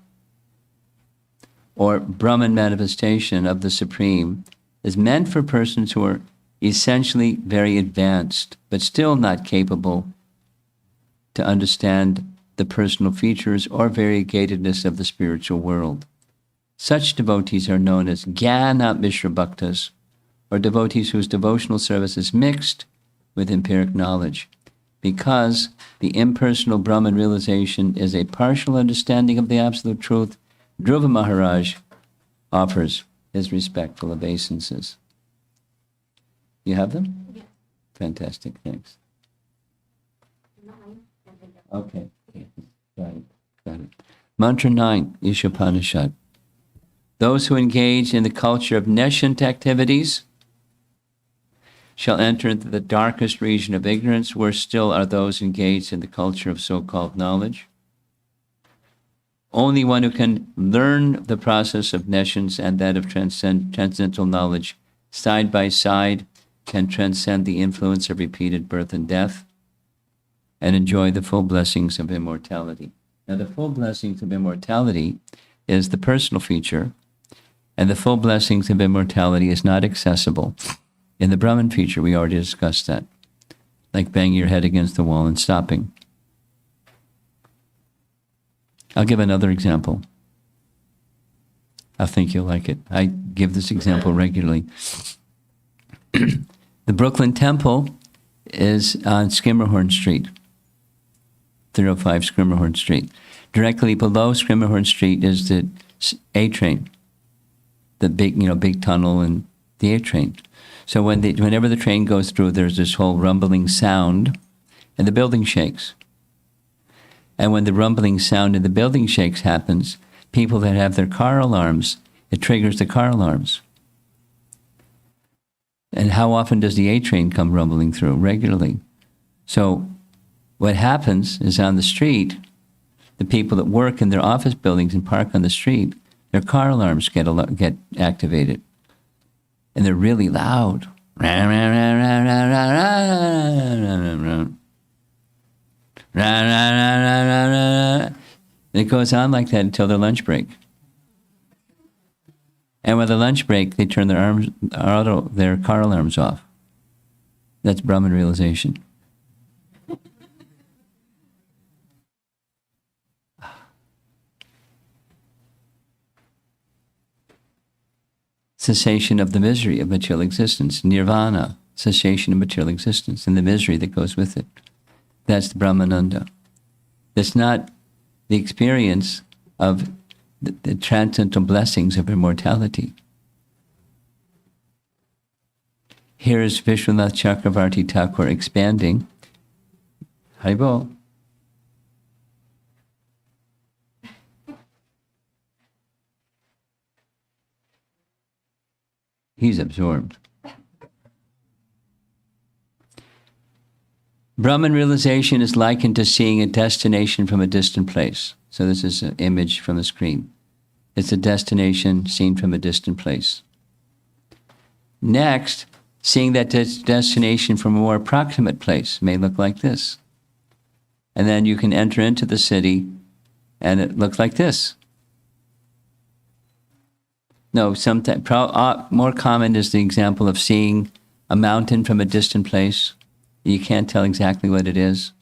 or Brahman manifestation of the Supreme, is meant for persons who are essentially very advanced, but still not capable to understand the personal features or variegatedness of the spiritual world. Such devotees are known as Jnana Mishra Bhaktas, or devotees whose devotional service is mixed with empiric knowledge. Because the impersonal Brahman realization is a partial understanding of the absolute truth, Dhruva Maharaj offers his respectful obeisances. You have them? Yes. Fantastic, thanks. Okay, got it. Mantra 9, Ishopanishad. Those who engage in the culture of nescient activities shall enter into the darkest region of ignorance. Worse still are those engaged in the culture of so-called knowledge. Only one who can learn the process of nescience and that of transcendental knowledge side by side can transcend the influence of repeated birth and death and enjoy the full blessings of immortality. Now, the full blessings of immortality is the personal feature, and the full blessings of immortality is not accessible. In the Brahman feature, we already discussed that, like banging your head against the wall and stopping. I'll give another example. I think you'll like it. I give this example regularly. The Brooklyn Temple is on Skimmerhorn Street, 305 Skimmerhorn Street. Directly below Skimmerhorn Street is the A train, the big tunnel and the A train. So whenever the train goes through, there's this whole rumbling sound, and the building shakes. And when the rumbling sound in the building shakes happens, people that have their car alarms, it triggers the car alarms. And how often does the A train come rumbling through? Regularly. So what happens is on the street, the people that work in their office buildings and park on the street, their car alarms get activated. And they're really loud. It goes on like that until their lunch break. And with the lunch break, they turn their car alarms off. That's Brahman realization. Cessation of the misery of material existence. Nirvana, cessation of material existence, and the misery that goes with it. That's the Brahmananda. That's not the experience of the transcendental blessings of immortality. Here is Vishwanath Chakravarti Thakur expanding. Haribol. He's absorbed. Brahman realization is likened to seeing a destination from a distant place. So this is an image from the screen. It's a destination seen from a distant place. Next, seeing that destination from a more approximate place may look like this. And then you can enter into the city and it looks like this. No, sometimes more common is the example of seeing a mountain from a distant place. You can't tell exactly what it is.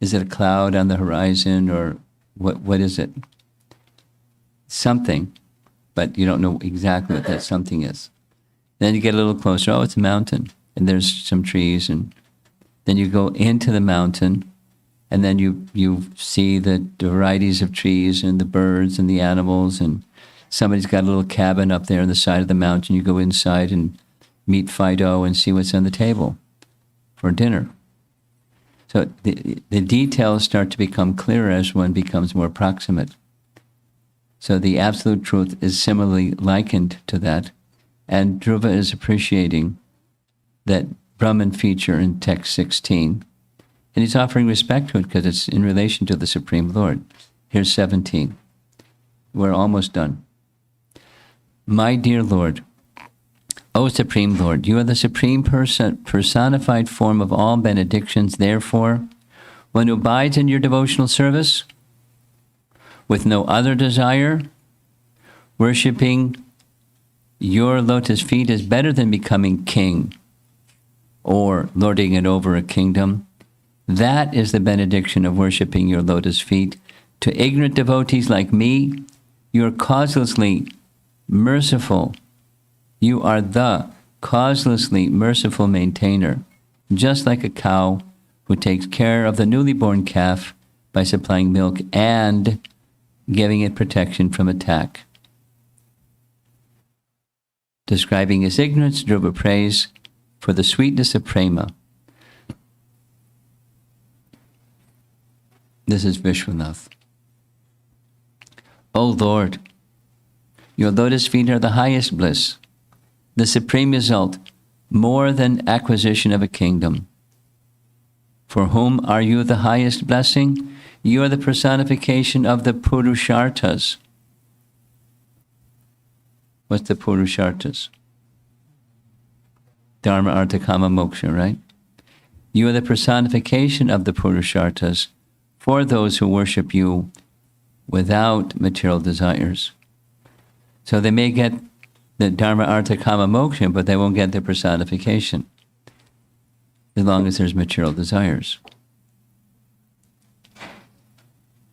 Is it a cloud on the horizon, or what is it? Something, but you don't know exactly what that something is. Then you get a little closer. Oh, it's a mountain, and there's some trees, and then you go into the mountain, and then you see the varieties of trees and the birds and the animals, and somebody's got a little cabin up there on the side of the mountain. You go inside and meet Fido and see what's on the table for dinner. So the details start to become clearer as one becomes more proximate. So the absolute truth is similarly likened to that. And Dhruva is appreciating that Brahman feature in text 16. And he's offering respect to it because it's in relation to the Supreme Lord. Here's 17. We're almost done. My dear Lord, O Supreme Lord, you are the supreme personified form of all benedictions. Therefore, one who abides in your devotional service with no other desire, worshiping your lotus feet is better than becoming king or lording it over a kingdom. That is the benediction of worshiping your lotus feet. To ignorant devotees like me, you are causelessly merciful. You are the causelessly merciful maintainer, just like a cow who takes care of the newly born calf by supplying milk and giving it protection from attack. Describing his ignorance, Dhruva prays for the sweetness of Prema. This is Vishwanath. O Lord, your lotus feet are the highest bliss, the supreme result, more than acquisition of a kingdom. For whom are you the highest blessing? You are the personification of the Purusharthas. What's the Purusharthas? Dharma, Artha, Kama, Moksha, right? You are the personification of the Purusharthas for those who worship you without material desires. So they may get the Dharma, Artha, Kama, Moksha, but they won't get the personification as long as there's material desires.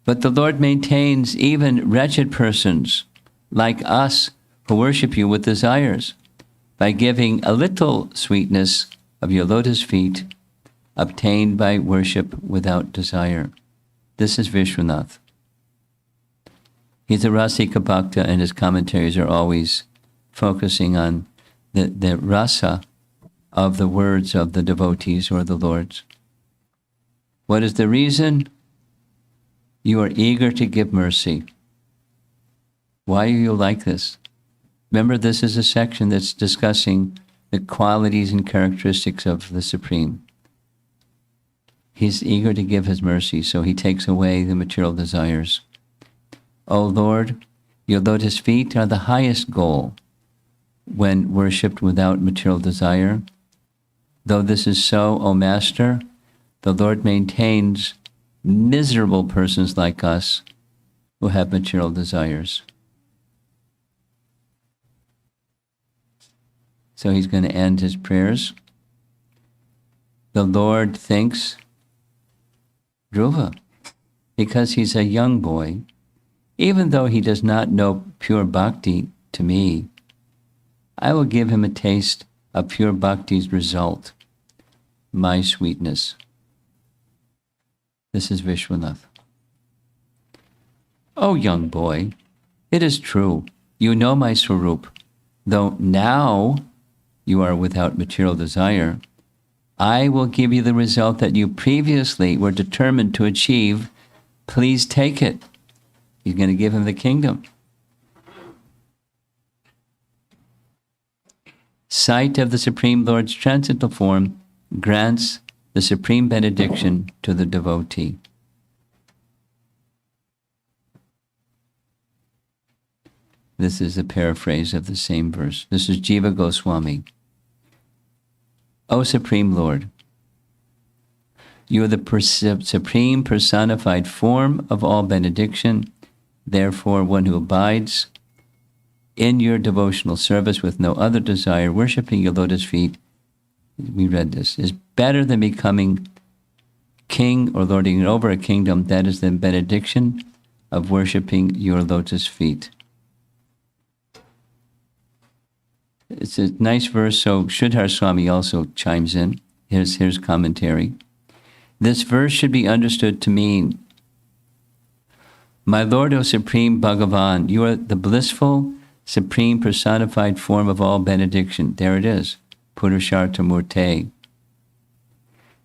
But the Lord maintains even wretched persons like us who worship you with desires by giving a little sweetness of your lotus feet obtained by worship without desire. This is Vishwanath. He's a Rasika Bhakta, and his commentaries are always focusing on the rasa of the words of the devotees or the lords. What is the reason? You are eager to give mercy. Why are you like this? Remember, this is a section that's discussing the qualities and characteristics of the Supreme. He's eager to give his mercy, so he takes away the material desires. O Lord, your lotus feet are the highest goal when worshipped without material desire. Though this is so, O Master, the Lord maintains miserable persons like us who have material desires. So he's going to end his prayers. The Lord thinks, Dhruva, because he's a young boy, even though he does not know pure bhakti to me, I will give him a taste of pure bhakti's result, my sweetness. This is Vishwanath. O young boy, it is true, you know my swarup, though now you are without material desire. I will give you the result that you previously were determined to achieve. Please take it. He's going to give him the kingdom. Sight of the Supreme Lord's transcendental form grants the supreme benediction to the devotee. This is a paraphrase of the same verse. This is Jiva Goswami. O Supreme Lord, you are the supreme personified form of all benediction. Therefore, one who abides in your devotional service with no other desire, worshiping your lotus feet, we read this, is better than becoming king or lording over a kingdom. That is the benediction of worshiping your lotus feet. It's a nice verse, so Sridhar Swami also chimes in. Here's commentary. This verse should be understood to mean, my Lord, O Supreme Bhagavan, you are the blissful, supreme personified form of all benediction. There it is, Purushartha Murte.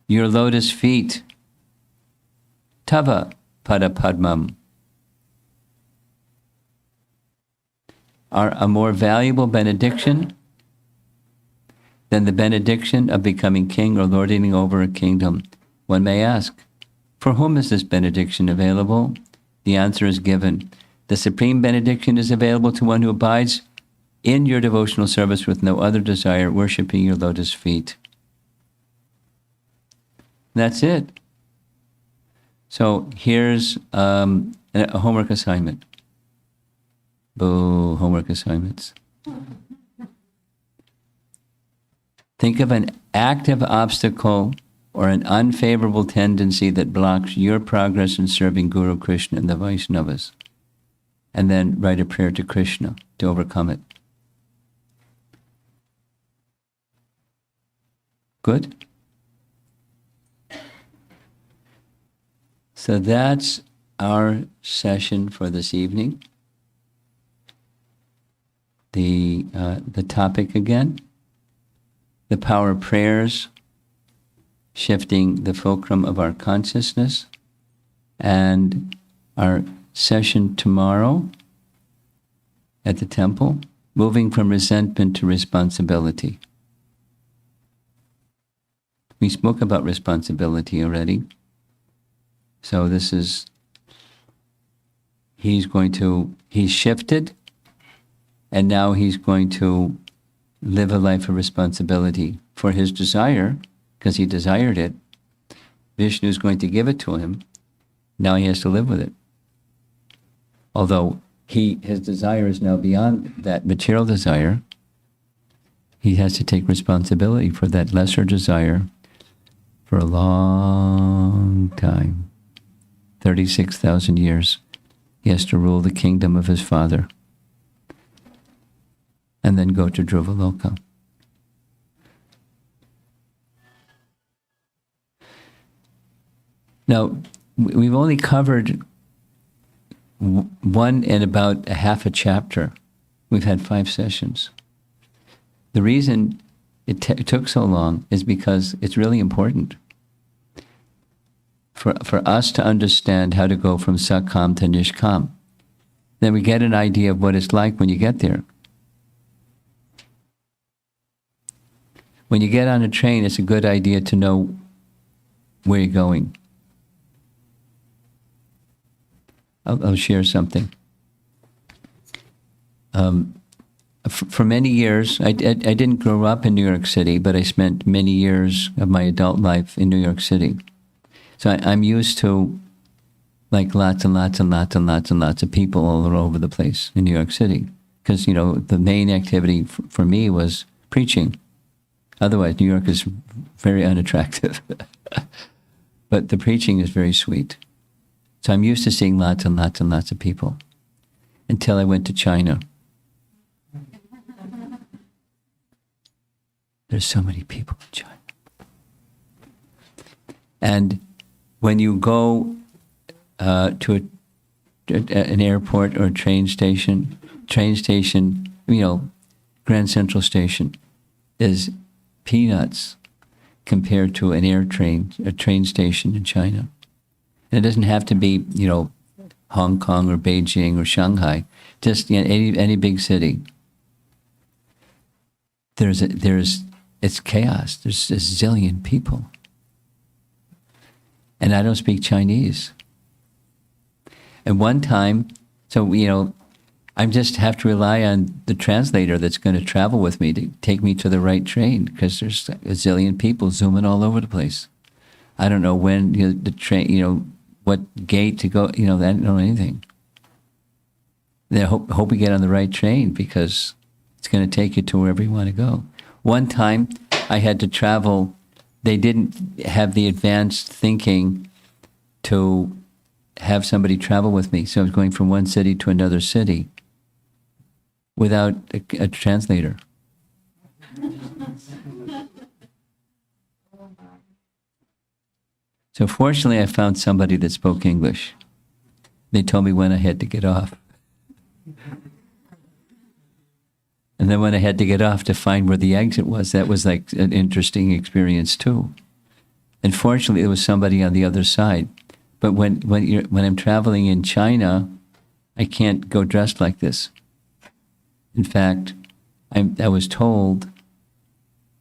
Your lotus feet, Tava Padapadmam, are a more valuable benediction than the benediction of becoming king or lording over a kingdom. One may ask, for whom is this benediction available? The answer is given. The supreme benediction is available to one who abides in your devotional service with no other desire, worshiping your lotus feet. That's it. So here's a homework assignment. Boo, homework assignments. Think of an active obstacle or an unfavorable tendency that blocks your progress in serving Guru Krishna and the Vaishnavas. And then write a prayer to Krishna to overcome it. Good? So that's our session for this evening. The topic again, the power of prayers, shifting the fulcrum of our consciousness, and our session tomorrow at the temple, moving from resentment to responsibility. We spoke about responsibility already. So this is, he's shifted, and now he's going to live a life of responsibility for his desire, because he desired it. Vishnu is going to give it to him. Now he has to live with it. Although his desire is now beyond that material desire, he has to take responsibility for that lesser desire for a long time. 36,000 years. He has to rule the kingdom of his father. And then go to Dhruva Loka. Now, we've only covered one in about a half a chapter. We've had 5 sessions. The reason it took so long is because it's really important for us to understand how to go from Sakam to Nishkam. Then we get an idea of what it's like when you get there. When you get on a train, it's a good idea to know where you're going. I'll share something. For many years, I didn't grow up in New York City, but I spent many years of my adult life in New York City. So I'm used to like lots and lots and lots and lots and lots of people all over the place in New York City. Because, the main activity for me was preaching. Otherwise, New York is very unattractive. But the preaching is very sweet. So I'm used to seeing lots and lots and lots of people until I went to China. There's so many people in China. And when you go to an airport or a train station, Grand Central Station is peanuts compared to a train station in China. And it doesn't have to be, Hong Kong or Beijing or Shanghai, just any big city. It's chaos. There's a zillion people. And I don't speak Chinese. And one time, so, I just have to rely on the translator that's going to travel with me to take me to the right train, because there's a zillion people zooming all over the place. I don't know when the train, what gate to go, I don't know anything. I hope we get on the right train, because it's going to take you to wherever you want to go. One time I had to travel, they didn't have the advanced thinking to have somebody travel with me. So I was going from one city to another city without a translator. So fortunately, I found somebody that spoke English. They told me when I had to get off. And then when I had to get off to find where the exit was, that was like an interesting experience too. And fortunately, there was somebody on the other side. But when I'm traveling in China, I can't go dressed like this. In fact, I was told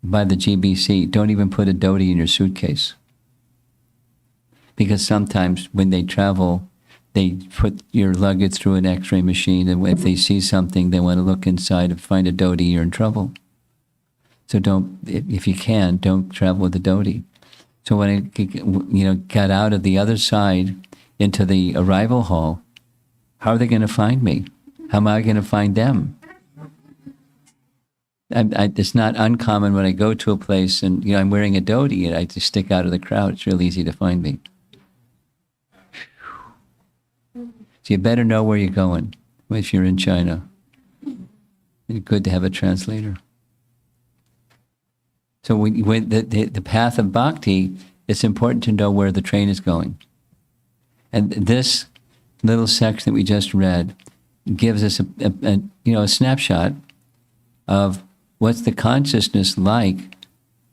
by the GBC, don't even put a dhoti in your suitcase. Because sometimes when they travel, they put your luggage through an x-ray machine, and if they see something, they want to look inside and find a dhoti, you're in trouble. So if you can, don't travel with a dhoti. So when I got out of the other side into the arrival hall, how are they going to find me? How am I going to find them? It's not uncommon when I go to a place and I'm wearing a dhoti and I just stick out of the crowd. It's real easy to find me. So you better know where you're going if you're in China. It's good to have a translator. So when the path of bhakti, it's important to know where the train is going. And this little section that we just read gives us a snapshot of what's the consciousness like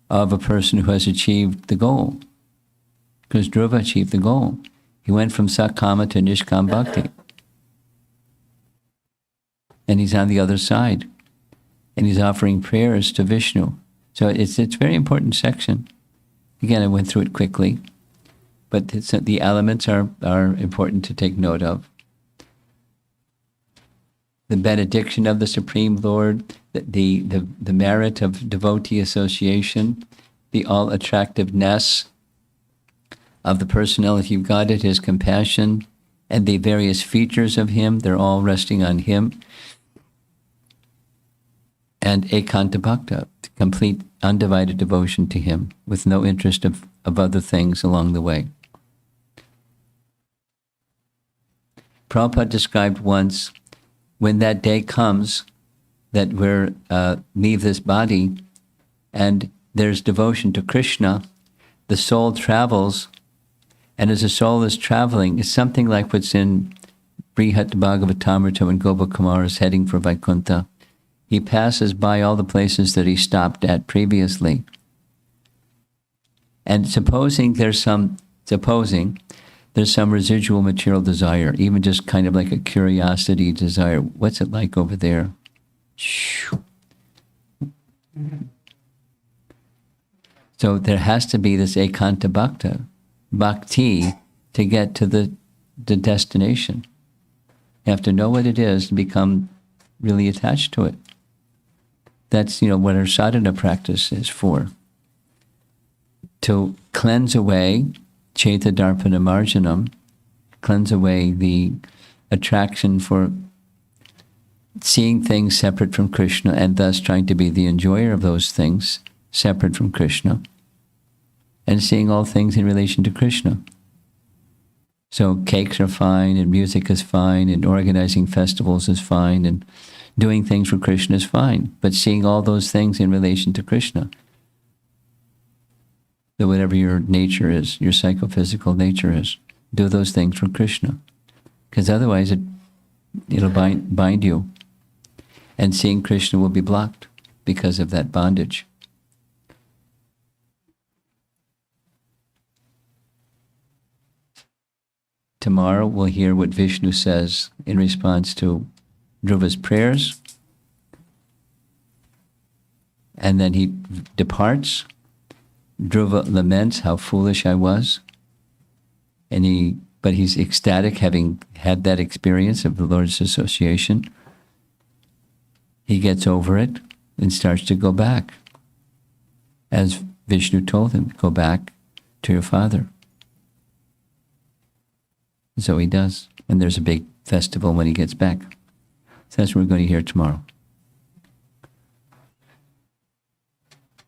of a person who has achieved the goal. Because Dhruva achieved the goal. He went from Sakama to Nishkam Bhakti. And he's on the other side. And he's offering prayers to Vishnu. So it's a very important section. Again, I went through it quickly. But the elements are important to take note of. The benediction of the Supreme Lord, the merit of devotee association, the all-attractiveness of the personality of Godhead, his compassion, and the various features of him, they're all resting on him. And ekanta bhakta, complete undivided devotion to him, with no interest of other things along the way. Prabhupada described once, when that day comes that we're leave this body and there's devotion to Krishna, the soul travels, and as the soul is traveling, it's something like what's in Brihat Bhagavatamrita when Gopakumar is heading for Vaikuntha. He passes by all the places that he stopped at previously. And supposing there's some residual material desire, even just kind of like a curiosity desire. What's it like over there? So there has to be this ekanta bhakti to get to the destination. You have to know what it is and become really attached to it. That's, what our sadhana practice is for. To cleanse away Chaita Darpana Marjanam, cleanse away the attraction for seeing things separate from Krishna and thus trying to be the enjoyer of those things separate from Krishna, and seeing all things in relation to Krishna. So cakes are fine, and music is fine, and organizing festivals is fine, and doing things for Krishna is fine, but seeing all those things in relation to Krishna, that whatever your nature is, your psychophysical nature is, do those things for Krishna. Because otherwise it'll bind you. And seeing Krishna will be blocked because of that bondage. Tomorrow we'll hear what Vishnu says in response to Dhruva's prayers. And then he departs. Dhruva laments how foolish I was. but he's ecstatic having had that experience of the Lord's association. He gets over it and starts to go back. As Vishnu told him, go back to your father. So he does. And there's a big festival when he gets back. So that's what we're going to hear tomorrow.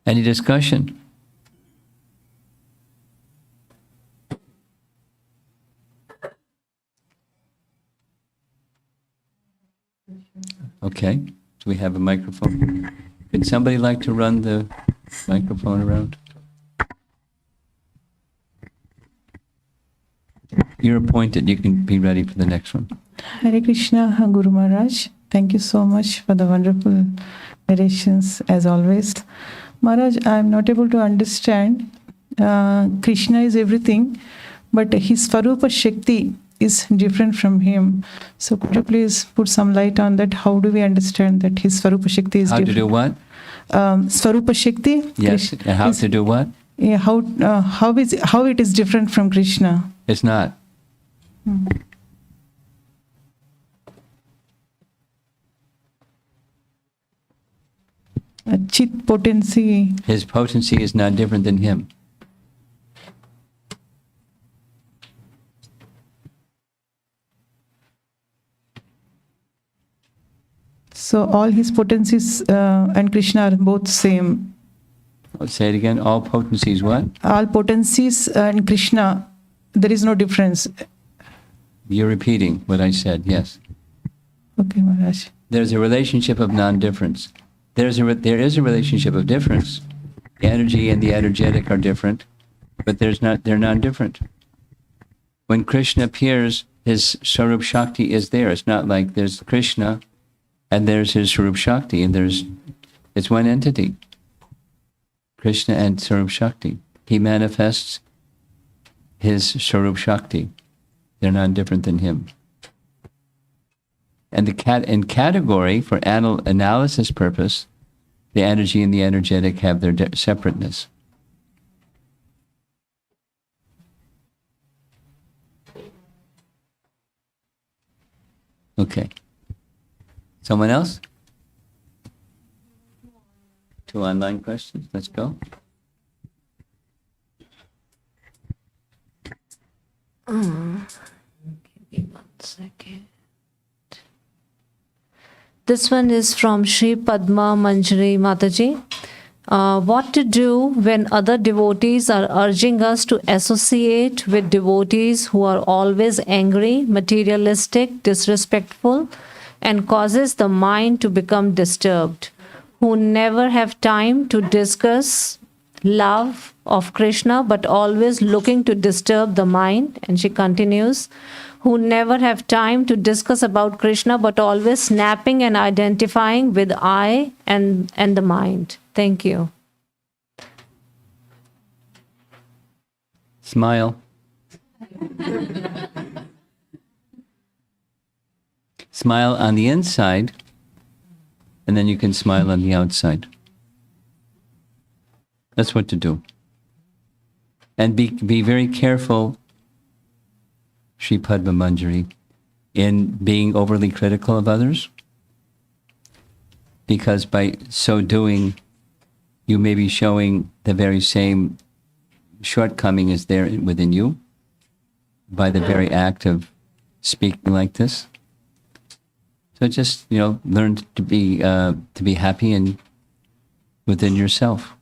Any discussion? Okay. Do we have a microphone? Would somebody like to run the microphone around? You're appointed. You can be ready for the next one. Hare Krishna, Guru Maharaj. Thank you so much for the wonderful narrations as always. Maharaj, I am not able to understand. Krishna is everything, but his Swarupa Shakti is different from him. So could you please put some light on that? How do we understand that his Swarupa Shakti is How different? to do what? Swarupa Shakti? Yes. And how to do what? Yeah, how it is different from Krishna? It's not. Chit potency. His potency is not different than him. So all his potencies and Krishna are both same. I'll say it again. All potencies what? All potencies and Krishna, there is no difference. You're repeating what I said, yes. Okay, Maharaj. There's a relationship of non-difference. There is a relationship of difference. The energy and the energetic are different, but they're non-different. When Krishna appears, his Swarup Shakti is there. It's not like there's Krishna and there's his Swarup Shakti, and it's one entity. Krishna and Swarup Shakti. He manifests his Swarup Shakti. They're not different than him. And in category, for analysis purpose, the energy and the energetic have their separateness. Okay. Someone else? 2 online questions. Let's go. Give me 1 second. This one is from Sri Padma Manjari Mataji. What to do when other devotees are urging us to associate with devotees who are always angry, materialistic, disrespectful, and causes the mind to become disturbed, who never have time to discuss love of Krishna, but always looking to disturb the mind. And she continues, who never have time to discuss about Krishna, but always snapping and identifying with I and the mind. Thank you. Smile. Smile on the inside, and then you can smile on the outside. That's what to do. And be very careful, Sri Padma Manjari, in being overly critical of others, because by so doing, you may be showing the very same shortcoming is there within you by the very act of speaking like this. So just, learn to be happy and within yourself.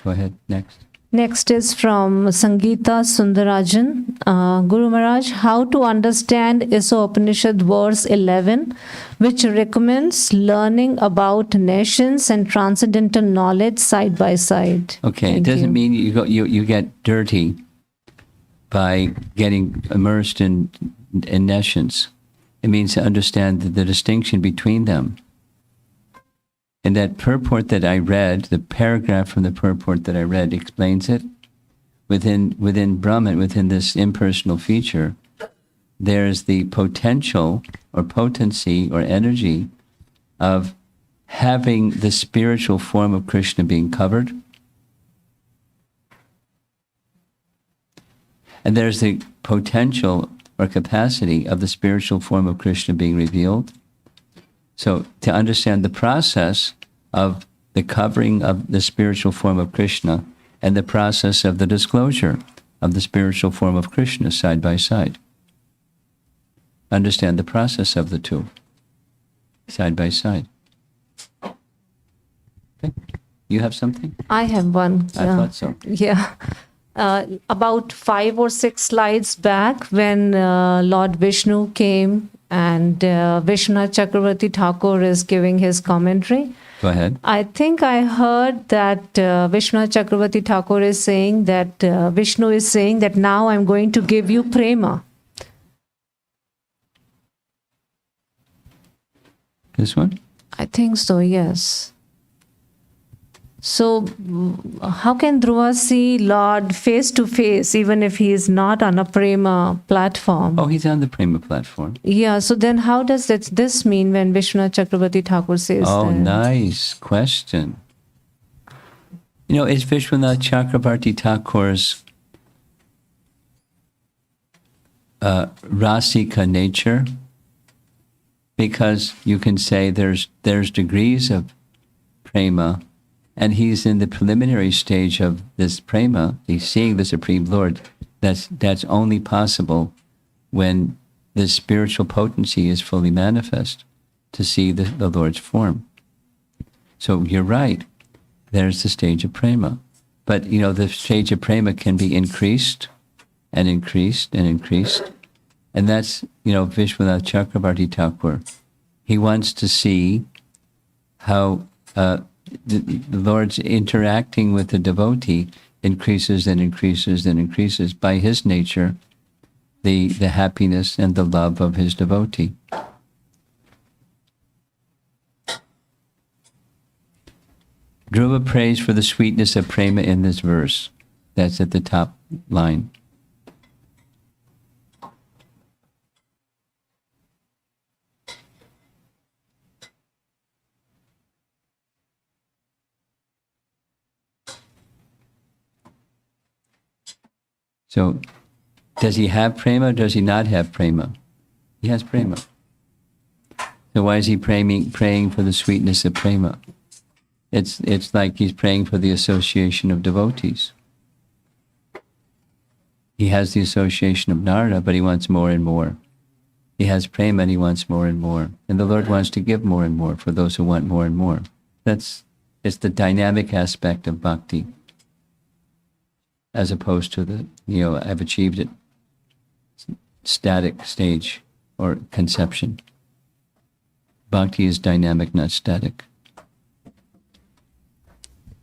Go ahead, next. Next is from Sangeeta Sundarajan. Guru Maharaj, how to understand Upanishad verse 11, which recommends learning about nations and transcendental knowledge side by side. Okay, it doesn't mean you get dirty by getting immersed in nations. It means to understand the distinction between them. And that purport that I read, the paragraph from the purport that I read explains it. Within Brahman, within this impersonal feature, there's the potential or potency or energy of having the spiritual form of Krishna being covered, And there's the potential or capacity of the spiritual form of Krishna being revealed. So to understand the process of the covering of the spiritual form of Krishna and the process of the disclosure of the spiritual form of Krishna side by side. Understand the process of the two side by side. Okay. You have something? I have one. I thought so. Yeah. About 5 or 6 slides back, when Lord Vishnu came and Vishnu Chakravarti Thakur is giving his commentary. Go ahead. I think I heard that Vishnu Chakravarti Thakur is saying that Vishnu is saying that now I'm going to give you Prema. This one? I think so, yes. So, how can Dhruva see Lord face to face, even if he is not on a Prema platform? Oh, he's on the Prema platform. Yeah, so then how does this mean when Vishnu Chakravarti Thakur says Oh, that? nice question. You know, is Vishwanath Chakravarti Thakur's Rasika nature? Because you can say there's degrees of Prema, and he's in the preliminary stage of this Prema. He's seeing the Supreme Lord. That's only possible when the spiritual potency is fully manifest to see the Lord's form. So you're right. There's the stage of Prema. But, you know, the stage of Prema can be increased and increased and increased. And that's, you know, Vishwanath Chakravarti Thakur. He wants to see how the Lord's interacting with the devotee increases and increases and increases by his nature, the happiness and the love of his devotee. Dhruva prays for the sweetness of Prema in this verse. That's at the top line. So, does he have Prema or does he not have Prema? He has Prema. So why is he praying for the sweetness of Prema? It's like he's praying for the association of devotees. He has the association of Narada, but he wants more and more. He has Prema and he wants more and more. And the Lord wants to give more and more for those who want more and more. It's the dynamic aspect of bhakti, as opposed to the, you know, I've achieved it, static stage or conception. Bhakti is dynamic, not static.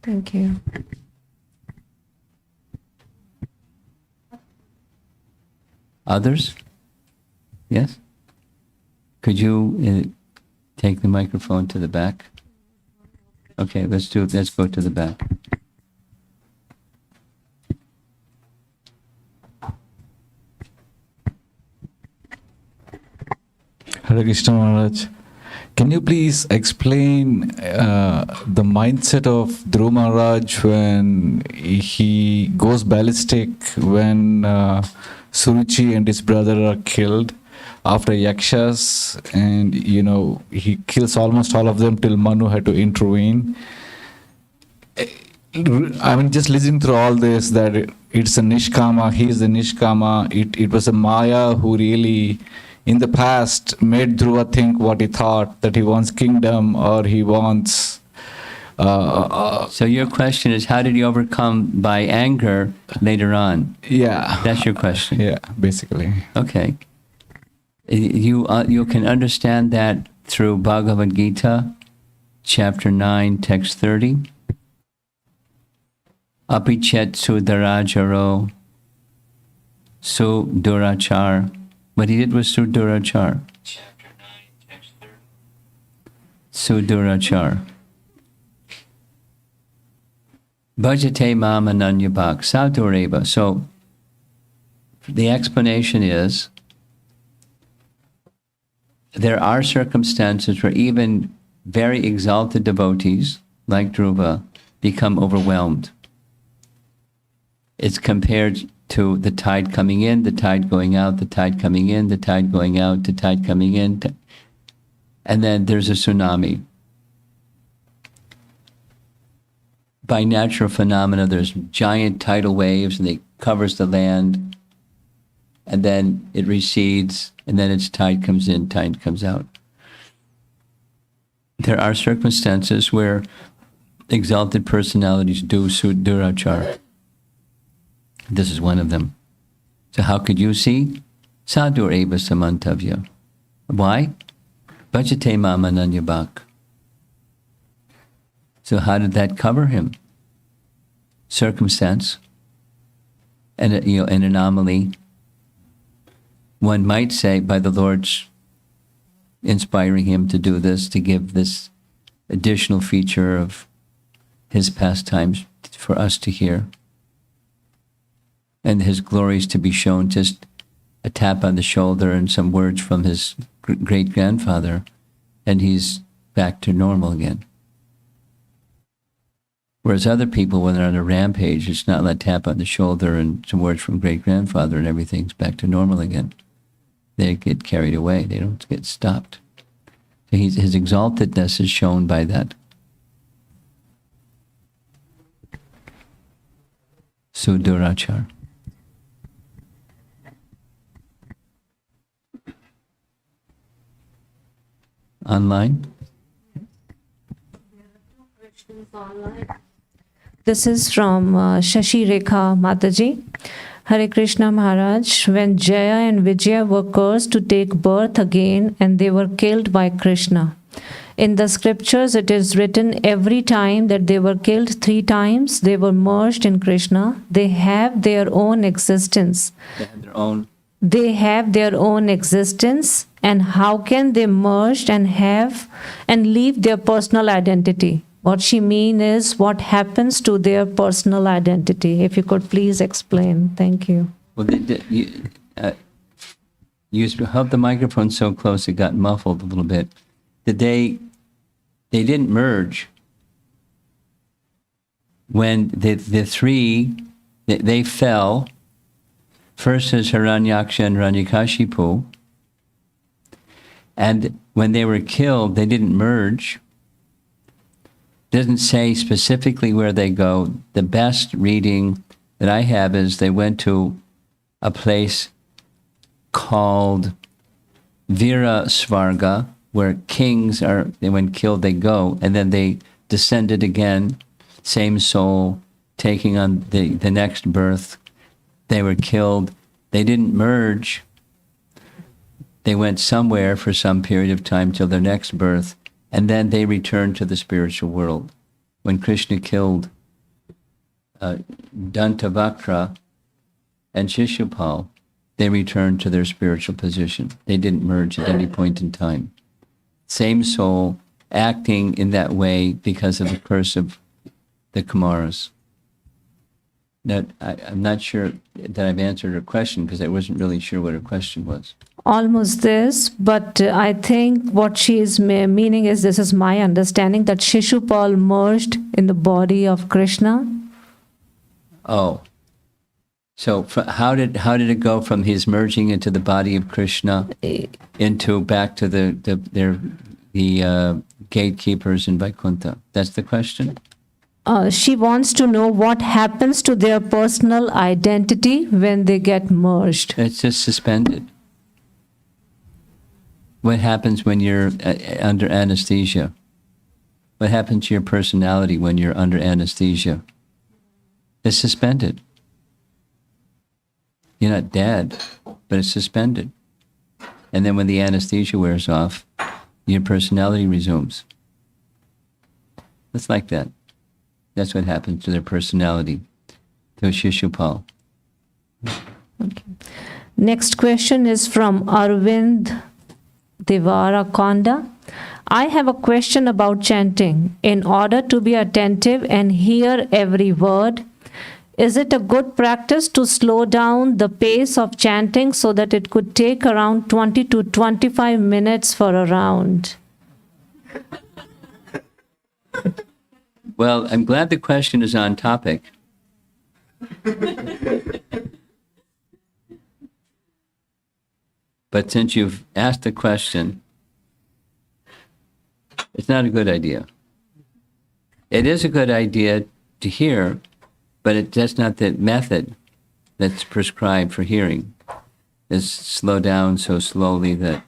Thank you. Others? Yes? Could you take the microphone to the back? Okay, let's go to the back. Hare Krishna Maharaj, can you please explain the mindset of Dhruva Maharaj when he goes ballistic when Suruchi and his brother are killed after Yakshas, and you know he kills almost all of them till Manu had to intervene? I mean, just listening through all this, that it's a Nishkama, he is a Nishkama, it was a Maya who really in the past made Dhruva think what he thought, that he wants kingdom or he wants... So your question is, how did he overcome by anger later on? Yeah. That's your question? Yeah, basically. Okay. You can understand that through Bhagavad Gita, chapter 9, text 30. Apichet sudarajaro sudurachar. What he did was sudurachar. Chapter 9, text 30. Sudurachar. Bhajate mam ananyabhak sadureva. So the explanation is, there are circumstances where even very exalted devotees, like Dhruva, become overwhelmed. It's compared to the tide coming in, the tide going out, the tide coming in, the tide going out, the tide coming in, and then there's a tsunami. By natural phenomena, there's giant tidal waves, and they covers the land, and then it recedes, and then its tide comes in, tide comes out. There are circumstances where exalted personalities do sudurachar. This is one of them. So how could you see? Sadur eva samantavya. Why? Bhajate mamananyabhak. So how did that cover him? Circumstance, and an anomaly. One might say by the Lord's inspiring him to do this, to give this additional feature of his pastimes for us to hear, and his glories to be shown, just a tap on the shoulder and some words from his great-grandfather, and he's back to normal again. Whereas other people, when they're on a rampage, it's not like tap on the shoulder and some words from great-grandfather and everything's back to normal again. They get carried away. They don't get stopped. So his exaltedness is shown by that. Sudurachar. Online? This is from Shashi Rekha Mataji. Hare Krishna Maharaj, when Jaya and Vijaya were cursed to take birth again and they were killed by Krishna. In the scriptures it is written every time that they were killed 3 times, they were merged in Krishna. They have their own existence. They have their own. They have their own existence, and how can they merge and have and leave their personal identity? What she means is what happens to their personal identity. If you could please explain. Thank you. Well, you held the microphone so close it got muffled a little bit. They didn't merge. When the three, they fell, first is Hiranyaksha and Hiranyakashipu, and when they were killed, they didn't merge. Doesn't say specifically where they go. The best reading that I have is they went to a place called Vira Svarga, where kings are, when killed, they go, and then they descended again, same soul, taking on the next birth. They were killed. They didn't merge. They went somewhere for some period of time till their next birth, and then they returned to the spiritual world. When Krishna killed Dantavakra and Shishupal, they returned to their spiritual position. They didn't merge at any point in time. Same soul acting in that way because of the curse of the Kumaras. Now, I'm not sure that I've answered her question because I wasn't really sure what her question was. Almost this, but I think what she is meaning is, this is my understanding, that Shishupal merged in the body of Krishna. Oh. So how did it go from his merging into the body of Krishna into back to the gatekeepers in Vaikuntha? That's the question? She wants to know what happens to their personal identity when they get merged. It's just suspended. What happens when you're under anesthesia? What happens to your personality when you're under anesthesia? It's suspended. You're not dead, but it's suspended. And then when the anesthesia wears off, your personality resumes. It's like that. That's what happens to their personality, to Shishupal. Okay. Next question is from Arvind Devarakonda. I have a question about chanting. In order to be attentive and hear every word, is it a good practice to slow down the pace of chanting so that it could take around 20 to 25 minutes for a round? Well, I'm glad the question is on topic. But since you've asked the question, it's not a good idea. It is a good idea to hear, but that's not the method that's prescribed for hearing. Is slow down so slowly that,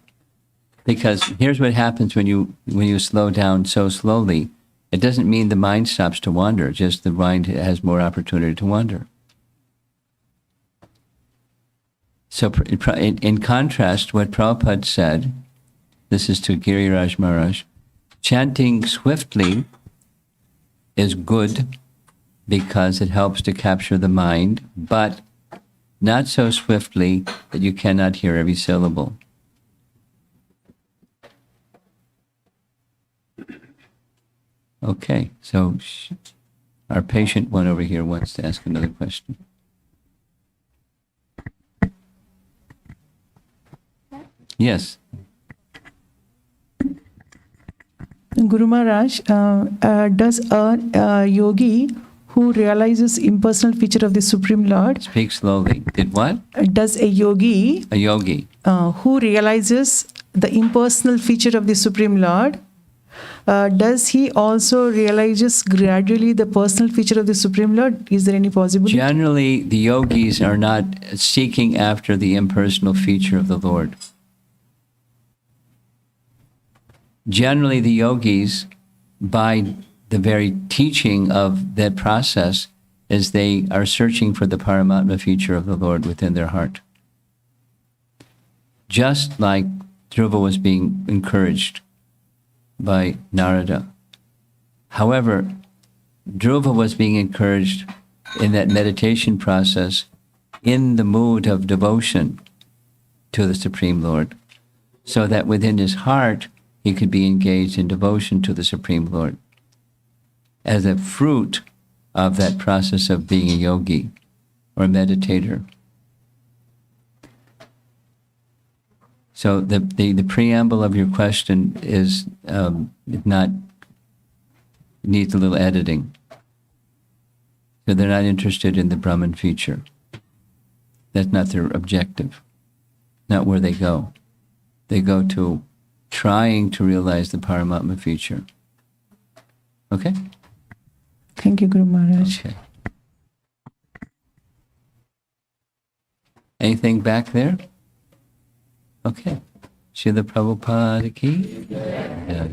because here's what happens when you slow down so slowly. It doesn't mean the mind stops to wander, just the mind has more opportunity to wander. So in contrast, what Prabhupada said, this is to Giriraj Maharaj, chanting swiftly is good because it helps to capture the mind, but not so swiftly that you cannot hear every syllable. Okay, so our patient one over here wants to ask another question. Yes. Guru Maharaj, does a yogi who realizes impersonal feature of the Supreme Lord, Speak slowly. Did what? does a yogi A yogi. who realizes the impersonal feature of the Supreme Lord, does he also realizes gradually the personal feature of the Supreme Lord? Is there any possibility? Generally, the yogis are not seeking after the impersonal feature of the Lord. Generally, the yogis, by the very teaching of that process, is they are searching for the Paramatma feature of the Lord within their heart. Just like Dhruva was being encouraged by Narada. However, Dhruva was being encouraged in that meditation process in the mood of devotion to the Supreme Lord, so that within his heart he could be engaged in devotion to the Supreme Lord as a fruit of that process of being a yogi or a meditator. So the preamble of your question is not, needs a little editing. So they're not interested in the Brahman feature. That's not their objective, not where they go. They go to trying to realize the Paramatma feature. Okay? Thank you, Guru Maharaj. Okay. Anything back there? Okay. Srila Prabhupada ki? Yeah.